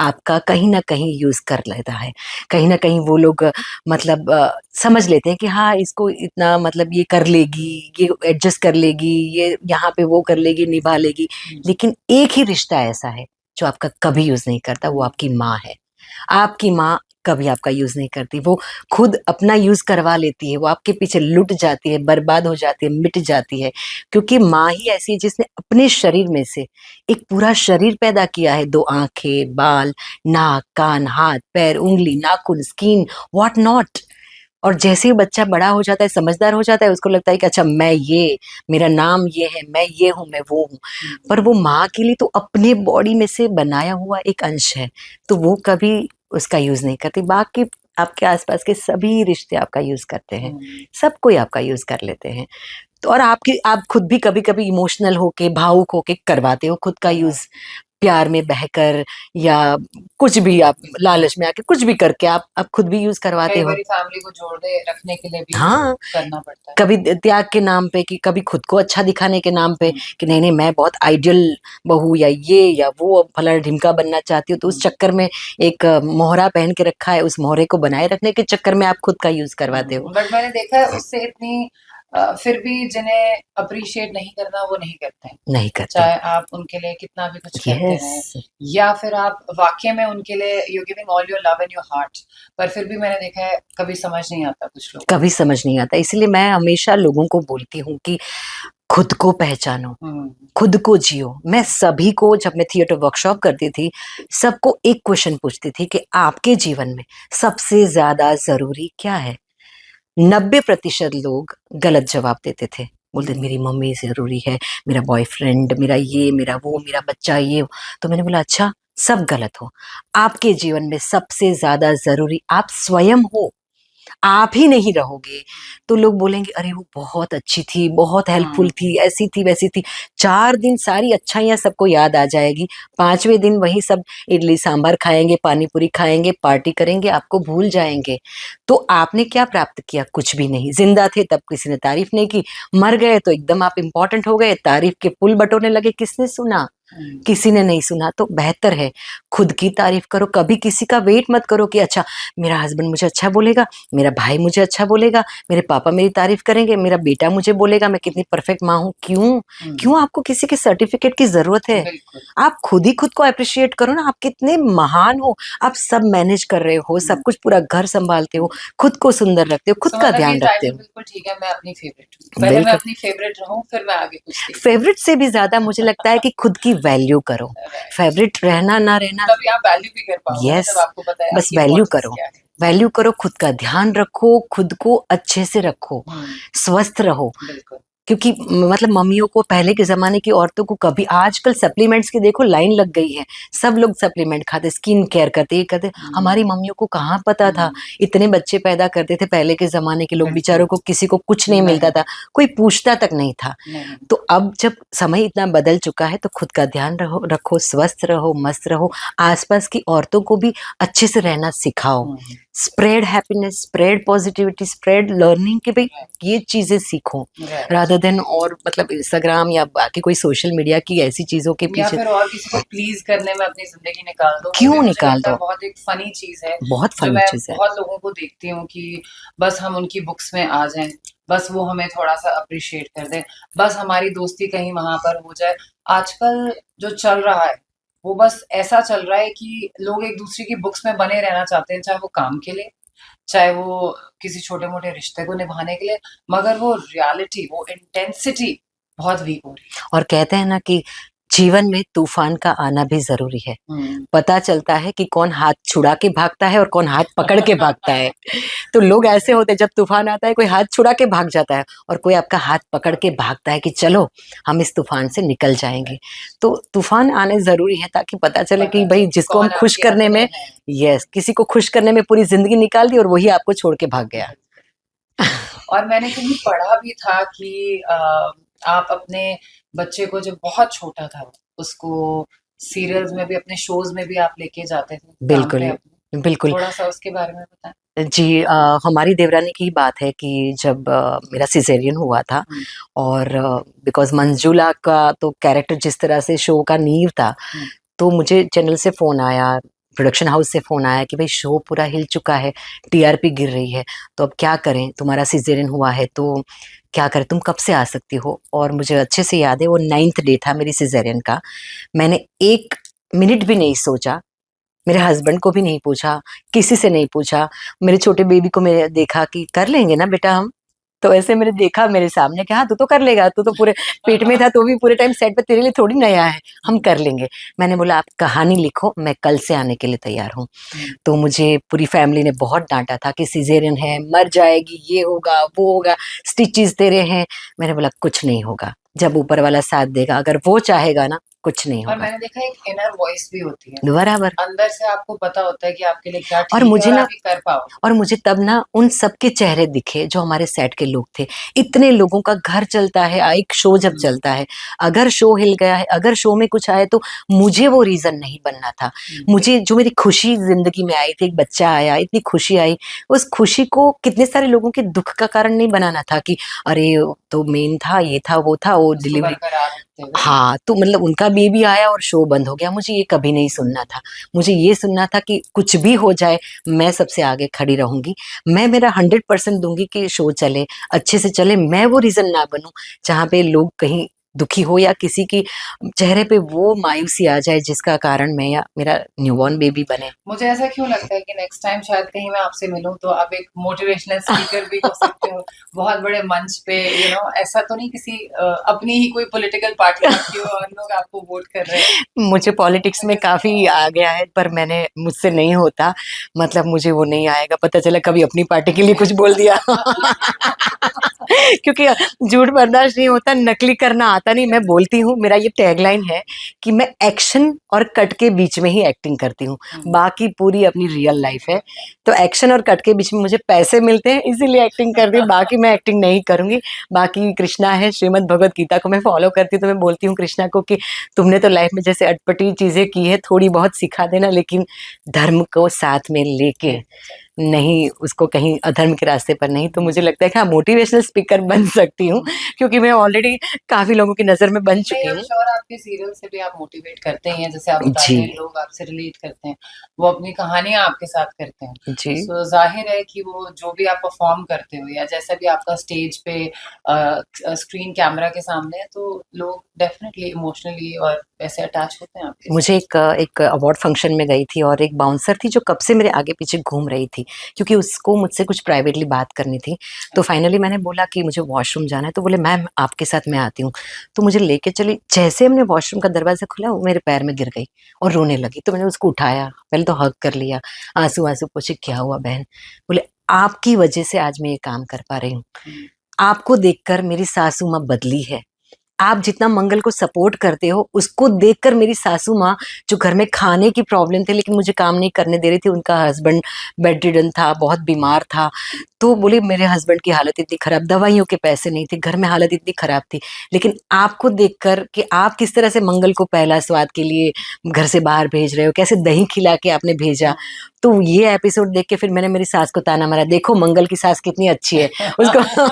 आपका कहीं ना कहीं यूज कर लेता है। कहीं ना कहीं वो लोग मतलब समझ लेते हैं कि हाँ इसको इतना, मतलब ये कर लेगी, ये एडजस्ट कर लेगी, ये यहाँ पे वो कर लेगी, निभा लेगी। लेकिन एक ही रिश्ता ऐसा है जो आपका कभी यूज नहीं करता, वो आपकी माँ है। आपकी माँ कभी आपका यूज नहीं करती, वो खुद अपना यूज करवा लेती है, वो आपके पीछे लुट जाती है, बर्बाद हो जाती है, मिट जाती है। क्योंकि माँ ही ऐसी है जिसने अपने शरीर में से एक पूरा शरीर पैदा किया है, 2 आंखें, बाल, नाक, कान, हाथ, पैर, उंगली, नाखून, स्किन, व्हाट नॉट। और जैसे ही बच्चा बड़ा हो जाता है, समझदार हो जाता है, उसको लगता है कि अच्छा मैं ये, मेरा नाम ये है, मैं ये हूँ, मैं वो हूँ। पर वो माँ के लिए तो अपने बॉडी में से बनाया हुआ एक अंश है, तो वो कभी उसका यूज नहीं करती। बाकी आपके आसपास के सभी रिश्ते आपका यूज करते हैं, सब कोई आपका यूज कर लेते हैं। तो और आप खुद भी कभी कभी इमोशनल होके, भावुक होके करवाते हो खुद का यूज, प्यार में बहकर या कुछ भी, आप लालच में आके कुछ भी करके आप खुद भी यूज करवाते कई हो। बारी फैमिली को जोड़े रखने के लिए भी हाँ, करना पड़ता है। कभी त्याग के नाम पे, कि कभी खुद को अच्छा दिखाने के नाम पे कि नहीं मैं बहुत आइडियल बहू या ये या वो फलाना ढिमका बनना चाहती हूँ, तो उस चक्कर में एक मोहरा पहन के रखा है, उस मोहरे को बनाए रखने के चक्कर में आप खुद का यूज करवाते हो। बट मैंने देखा है उससे इतनी फिर भी जिन्हें अप्रिशिएट नहीं करना वो नहीं करते हैं, नहीं करते। चाहे आप उनके लिए कितना भी कुछ करते रहें, या फिर आप वाकई में उनके लिए you giving all your love and your heart, पर फिर भी मैंने देखा है कभी समझ नहीं आता कुछ लोग, कभी समझ नहीं आता। इसलिए मैं हमेशा लोगों को बोलती हूँ कि खुद को पहचानो, खुद को जियो। मैं सभी को, जब मैं थिएटर वर्कशॉप करती थी, सबको एक क्वेश्चन पूछती थी कि आपके जीवन में सबसे ज्यादा जरूरी क्या है। 90% लोग गलत जवाब देते थे, बोलते मेरी मम्मी जरूरी है, मेरा बॉयफ्रेंड, मेरा ये, मेरा वो, मेरा बच्चा ये। तो मैंने बोला अच्छा, सब गलत हो। आपके जीवन में सबसे ज्यादा जरूरी आप स्वयं हो। आप ही नहीं रहोगे तो लोग बोलेंगे अरे वो बहुत अच्छी थी, बहुत हेल्पफुल थी, ऐसी थी वैसी थी। 4 दिन सारी अच्छाइयाँ सबको याद आ जाएगी, 5वें दिन वही सब इडली सांभर खाएंगे, पानी पूरी खाएंगे, पार्टी करेंगे, आपको भूल जाएंगे। तो आपने क्या प्राप्त किया? कुछ भी नहीं। जिंदा थे तब किसी ने तारीफ नहीं की, मर गए तो एकदम आप इम्पोर्टेंट हो गए, तारीफ के पुल बटोरने लगे, किसने सुना? किसी ने नहीं सुना। तो बेहतर है खुद की तारीफ करो, कभी किसी का वेट मत करो कि अच्छा मेरा हस्बैंड मुझे अच्छा बोलेगा, मेरा भाई मुझे अच्छा बोलेगा, मेरे पापा मेरी तारीफ करेंगे, मेरा बेटा मुझे बोलेगा मैं कितनी परफेक्ट माँ हूँ। क्यों आपको किसी के सर्टिफिकेट की जरूरत है? आप खुद ही खुद को अप्रिशिएट करो ना, आप कितने महान हो, आप सब मैनेज कर रहे हो, सब कुछ, पूरा घर संभालते हो, खुद को सुंदर रखते हो, खुद का ध्यान रखते हो। बिल्कुल ठीक है, मैं अपनी फेवरेट हूँ, पहले मैं अपनी फेवरेट रहूं, फिर मैं आगे कुछ देखूं। फेवरेट से भी ज्यादा मुझे लगता है कि खुद की वैल्यू करो, फेवरेट रहना ना रहना, तभी आप वैल्यू भी कर पाओगे ना, यस, जब आपको पता है बस आपकी वैल्यू importance करो, क्या है। वैल्यू करो, खुद का ध्यान रखो, खुद को अच्छे से रखो, स्वस्थ रहो। बिल्कुल। क्योंकि मतलब मम्मियों को, पहले के जमाने की औरतों को कभी, आजकल सप्लीमेंट्स की देखो लाइन लग गई है, सब लोग सप्लीमेंट खाते, स्किन केयर करते, ये करते। हमारी मम्मियों को कहाँ पता था, इतने बच्चे पैदा करते थे पहले के जमाने के लोग, बिल्कुल। बेचारों को किसी को कुछ नहीं मिलता था, कोई पूछता तक नहीं था। नहीं। तो अब जब समय इतना बदल चुका है तो खुद का ध्यान रखो, स्वस्थ रहो, मस्त रहो, आसपास की औरतों को भी अच्छे से रहना सिखाओ, spread happiness, spread positivity, spread learning, कि भाई ये चीजें सीखो, रादर देन और मतलब इंस्टाग्राम या बाकी कोई सोशल मीडिया की ऐसी चीजों के या पीछे फिर और किसी को प्लीज करने में अपनी जिंदगी निकाल दो। क्यों मुझे निकाल लगता है दो। बहुत एक फनी चीज है, बहुत जो फनी मैं चीज है। बहुत लोगों को देखती हूँ कि बस हम उनकी बुक्स में आ जाएं, बस वो हमें थोड़ा सा अप्रिशिएट कर दें, बस हमारी दोस्ती कहीं वहां पर हो जाए। आजकल जो चल रहा है वो बस ऐसा चल रहा है कि लोग एक दूसरे की बुक्स में बने रहना चाहते हैं, चाहे वो काम के लिए, चाहे वो किसी छोटे मोटे रिश्ते को निभाने के लिए, मगर वो रियलिटी, वो इंटेंसिटी बहुत वीक हो रही और कहते हैं ना कि जीवन में तूफान का आना भी जरूरी है, है। पता चलता है कि कौन हाथ छुड़ा के भागता है और कौन हाथ पकड़ के भागता है। तो लोग ऐसे होते हैं, जब तूफान आता है कोई हाथ छुड़ा के भाग जाता है और कोई आपका हाथ पकड़ के भागता है कि चलो हम इस तूफान से निकल जाएंगे। तो तूफान आने जरूरी है ताकि पता चले कि भाई जिसको हम खुश करने में, यस, किसी को खुश करने में पूरी जिंदगी निकाल दी और वही आपको छोड़ के भाग गया। और मैंने कहीं पढ़ा भी था कि आप अपने बच्चे को जब बहुत छोटा था उसको सीरियल्स में भी, अपने शोज में भी आप लेके जाते थे काम बिल्कुल, पे अपने, बिल्कुल। थोड़ा सा उसके बारे में बताएं। जी, हमारी देवरानी की बात है कि जब मेरा सिजेरियन हुआ था और बिकॉज मंजूला का तो कैरेक्टर जिस तरह से शो का नींव था, तो मुझे चैनल से फ़ोन आया, प्रोडक्शन हाउस से फ़ोन आया कि भाई शो पूरा हिल चुका है, टीआरपी गिर रही है, तो अब क्या करें, तुम्हारा सिजेरियन हुआ है तो क्या करें, तुम कब से आ सकती हो। और मुझे अच्छे से याद है वो 9th डे था मेरी सिजेरियन का। मैंने 1 मिनट भी नहीं सोचा, मेरे हस्बैंड को भी नहीं पूछा, किसी से नहीं पूछा। मेरे छोटे बेबी को मैंने देखा कि कर लेंगे ना बेटा हम, तो ऐसे मैंने देखा मेरे सामने कि हाँ तू तो कर लेगा, तू तो पूरे पेट में था, तो भी पूरे टाइम सेट पे, तेरे लिए थोड़ी नया है, हम कर लेंगे। मैंने बोला आप कहानी लिखो, मैं कल से आने के लिए तैयार हूँ। तो मुझे पूरी फैमिली ने बहुत डांटा था कि सिजेरियन है, मर जाएगी, ये होगा वो होगा, स्टिचेस तेरे हैं। मैंने बोला कुछ नहीं होगा, जब ऊपर वाला साथ देगा, अगर वो चाहेगा ना कुछ नहीं और होगा। मैंने देखा एक इनर वॉइस भी होती है, बराबर। अंदर से आपको पता होता है कि आपके लिए क्या और ठीक है मुझे और ना, आप ये कर पाओ। और मुझे तब ना उन सबके चेहरे दिखे जो हमारे सेट के लोग थे। इतने लोगों का घर चलता है, एक शो जब चलता है, अगर शो हिल गया है, अगर शो में कुछ आए तो मुझे वो रीजन नहीं बनना था। मुझे जो मेरी खुशी जिंदगी में आई थी, एक बच्चा आया, इतनी खुशी आई, उस खुशी को कितने सारे लोगों के दुख का कारण नहीं बनाना था कि अरे तो मेन था, ये था, वो था, वो डिलीवरी। हाँ, तो मतलब उनका बेबी आया और शो बंद हो गया, मुझे ये कभी नहीं सुनना था। मुझे ये सुनना था कि कुछ भी हो जाए मैं सबसे आगे खड़ी रहूंगी, मैं मेरा 100% दूंगी कि शो चले, अच्छे से चले, मैं वो रीजन ना बनूं जहाँ पे लोग कहीं दुखी हो या किसी की चेहरे पे वो मायूसी आ जाए जिसका कारण मैं या मेरा न्यूबॉर्न बेबी बने। मुझे ऐसा क्यों लगता है कि नेक्स्ट टाइम शायद कहीं मैं आपसे मिलूं तो आप एक मोटिवेशनल स्पीकर भी हो सकते हो बहुत बड़े मंच पे, ऐसा तो नहीं किसी अपनी ही कोई पॉलिटिकल पार्टी रखी हो और लोग आपको वोट कर रहे हैं। मुझे पॉलिटिक्स में काफी आ गया है, पर मैंने, मुझसे नहीं होता, मतलब मुझे वो नहीं आएगा, पता चला कभी अपनी पार्टी के लिए कुछ बोल दिया। क्योंकि झूठ बर्दाश्त नहीं होता, नकली करना आता नहीं। मैं बोलती हूँ, मेरा ये टैगलाइन है कि मैं एक्शन और कट के बीच में ही एक्टिंग करती हूँ, बाकी पूरी अपनी रियल लाइफ है। तो एक्शन और कट के बीच में मुझे पैसे मिलते हैं, इसीलिए एक्टिंग करती हूँ, बाकी मैं एक्टिंग नहीं करूंगी। बाकी कृष्णा है, श्रीमद् भगवत गीता को मैं फॉलो करती हूँ, तो मैं बोलती हूँ कृष्णा को कि तुमने तो लाइफ में जैसे अटपटी चीजें की है, थोड़ी बहुत सिखा देना, लेकिन धर्म को साथ में लेके नहीं, उसको कहीं अधर्म के रास्ते पर नहीं। तो मुझे लगता है कि हाँ, मोटिवेशनल स्पीकर बन सकती हूँ, क्योंकि मैं ऑलरेडी काफी लोगों की नजर में बन चुकी हूँ। और आपके सीरियल से भी आप मोटिवेट करते हैं, जैसे आप बताते जी हैं लोग आपसे रिलेट करते हैं, वो अपनी कहानियां आपके साथ करते हैं। जी। सो जाहिर है कि वो जो भी आप परफॉर्म करते हो या जैसा भी आपका स्टेज पे स्क्रीन कैमरा के सामने है, तो लोग डेफिनेटली इमोशनली और ऐसे अटैच होते हैं आपके? मुझे एक अवार्ड फंक्शन में गई थी और एक बाउंसर थी जो कब से मेरे आगे पीछे घूम रही थी, क्योंकि उसको मुझसे कुछ प्राइवेटली बात करनी थी। तो फाइनली मैंने बोला कि मुझे वॉशरूम जाना है, तो बोले मैम आपके साथ मैं आती हूँ। तो मुझे लेके चली, जैसे हमने वॉशरूम का दरवाज़ा खोला वो मेरे पैर में गिर गई और रोने लगी। तो मैंने उसको उठाया, पहले तो हग कर लिया, आँसू-आँसू पूछे क्या हुआ बहन? बोले आपकी वजह से आज मैं ये काम कर पा रही हूँ। हुँ। आपको देखकर मेरी सासू माँ बदली है। आप जितना मंगल को सपोर्ट करते हो, उसको देखकर मेरी सासू माँ, जो घर में खाने की प्रॉब्लम थी लेकिन मुझे काम नहीं करने दे रही थी, उनका हस्बैंड बेड रिडन था, बहुत बीमार था। तो बोले मेरे हस्बैंड की हालत इतनी खराब, दवाइयों के पैसे नहीं थे, घर में हालत इतनी खराब थी। लेकिन आपको देखकर कि आप किस तरह से मंगल को पहला स्वाद के लिए घर से बाहर भेज रहे हो, कैसे दही खिला के आपने भेजा। तो ये एपिसोड देख के फिर मैंने मेरी सास को ताना मारा, देखो मंगल की सास कितनी अच्छी है। उसको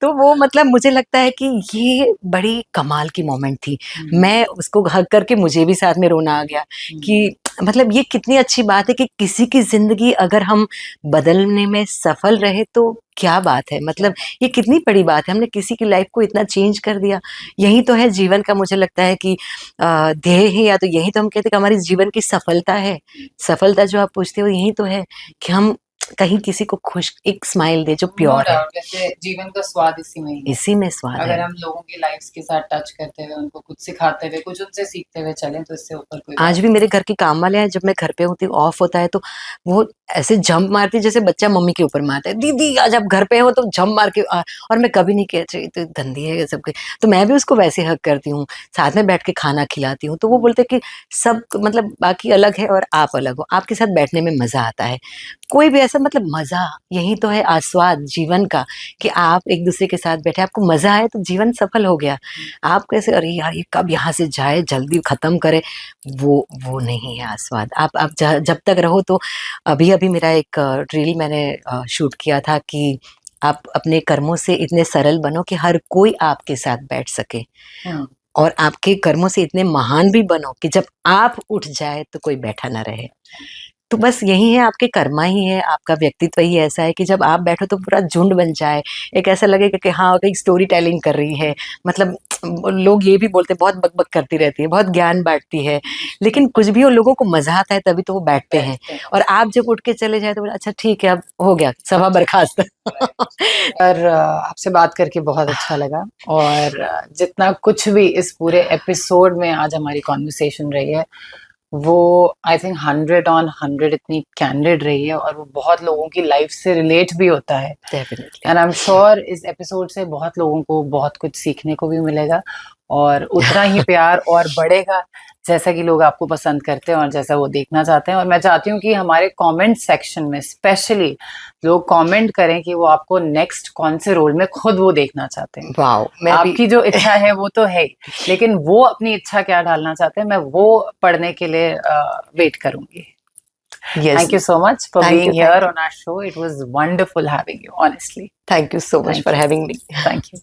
तो वो मतलब मुझे लगता है कि ये बड़ी कमाल की मोमेंट थी। मैं उसको हग करके मुझे भी साथ में रोना आ गया कि मतलब ये कितनी अच्छी बात है कि किसी की ज़िंदगी अगर हम बदलने में सफल रहे तो क्या बात है। मतलब ये कितनी बड़ी बात है, हमने किसी की लाइफ़ को इतना चेंज कर दिया। यही तो है जीवन का, मुझे लगता है कि ध्येय है, या तो यही तो हम कहते हैं कि हमारी जीवन की सफलता है। सफलता जो आप पूछते हो यही तो है कि हम कहीं किसी को खुश एक स्माइल दें जो नो प्योर है। डाउट, वैसे जीवन का स्वाद इसी में ही है। इसी में स्वाद अगर है। हम लोगों की लाइफ्स के साथ टच करते हुए, उनको कुछ सिखाते हुए, कुछ उनसे सीखते हुए चलें, तो इससे ऊपर कोई आज बात भी नहीं। मेरे घर के काम वाले हैं, जब मैं घर पे होती हूँ, ऑफ होता है तो वो ऐसे जंप मारती है जैसे बच्चा मम्मी के ऊपर मारता है, दीदी आज आप घर पे हो तो जंप मार के और मैं कभी नहीं कहती ये तो गंदी है ये सब तो मैं भी उसको वैसे हक करती हूँ, साथ में बैठ के खाना खिलाती हूँ। तो वो बोलते हैं कि सब मतलब बाकी अलग है और आप अलग हो, आपके साथ बैठने में मज़ा आता है। कोई भी ऐसा मतलब मज़ा, यही तो है आस्वाद जीवन का कि आप एक दूसरे के साथ बैठे, आपको मज़ा आए तो जीवन सफल हो गया। आप कैसे अरे यार ये कब यहाँ से जाए, जल्दी खत्म करे, वो नहीं है आस्वाद। आप जब तक रहो तो अभी-अभी मेरा एक रील मैंने शूट किया था कि आप अपने कर्मों से इतने सरल बनो कि हर कोई आपके साथ बैठ सके, हुँ। और आपके कर्मों से इतने महान भी बनो कि जब आप उठ जाए तो कोई बैठा ना रहे। तो बस यही है, आपके कर्मा ही है, आपका व्यक्तित्व ही ऐसा है कि जब आप बैठो तो पूरा झुंड बन जाए। एक ऐसा लगेगा कि हाँ, कहीं स्टोरी टेलिंग कर रही है। मतलब लोग ये भी बोलते हैं बहुत बक-बक करती रहती है, बहुत ज्ञान बाँटती है। लेकिन कुछ भी हो, लोगों को मज़ा आता है तभी तो वो बैठते हैं। बैठते हैं। और आप जब उठ के चले जाए तो बोला अच्छा ठीक है अब हो गया, सभा बर्खास्त। पर आपसे बात करके बहुत अच्छा लगा, और जितना कुछ भी इस पूरे एपिसोड में आज हमारी कॉन्वर्सेशन रही है, वो आई थिंक 100 ऑन 100 इतनी कैंडिड रही है, और वो बहुत लोगों की लाइफ से रिलेट भी होता है। Definitely. And I am sure इस एपिसोड से बहुत लोगों को बहुत कुछ सीखने को भी मिलेगा, और उतना ही प्यार और बढ़ेगा जैसा कि लोग आपको पसंद करते हैं और जैसा वो देखना चाहते हैं। और मैं चाहती हूँ कि हमारे कमेंट सेक्शन में स्पेशली लोग कमेंट करें कि वो आपको नेक्स्ट कौन से रोल में खुद वो देखना चाहते हैं। वाओ! मैं भी आपकी जो इच्छा है वो तो है ही, लेकिन वो अपनी इच्छा क्या डालना चाहते हैं, मैं वो पढ़ने के लिए वेट करूंगी। Yes, Thank you so much for thank being you, here thank you. on our show. It was wonderful having you, honestly. Thank you so much Thank for you. Having me. Thank you.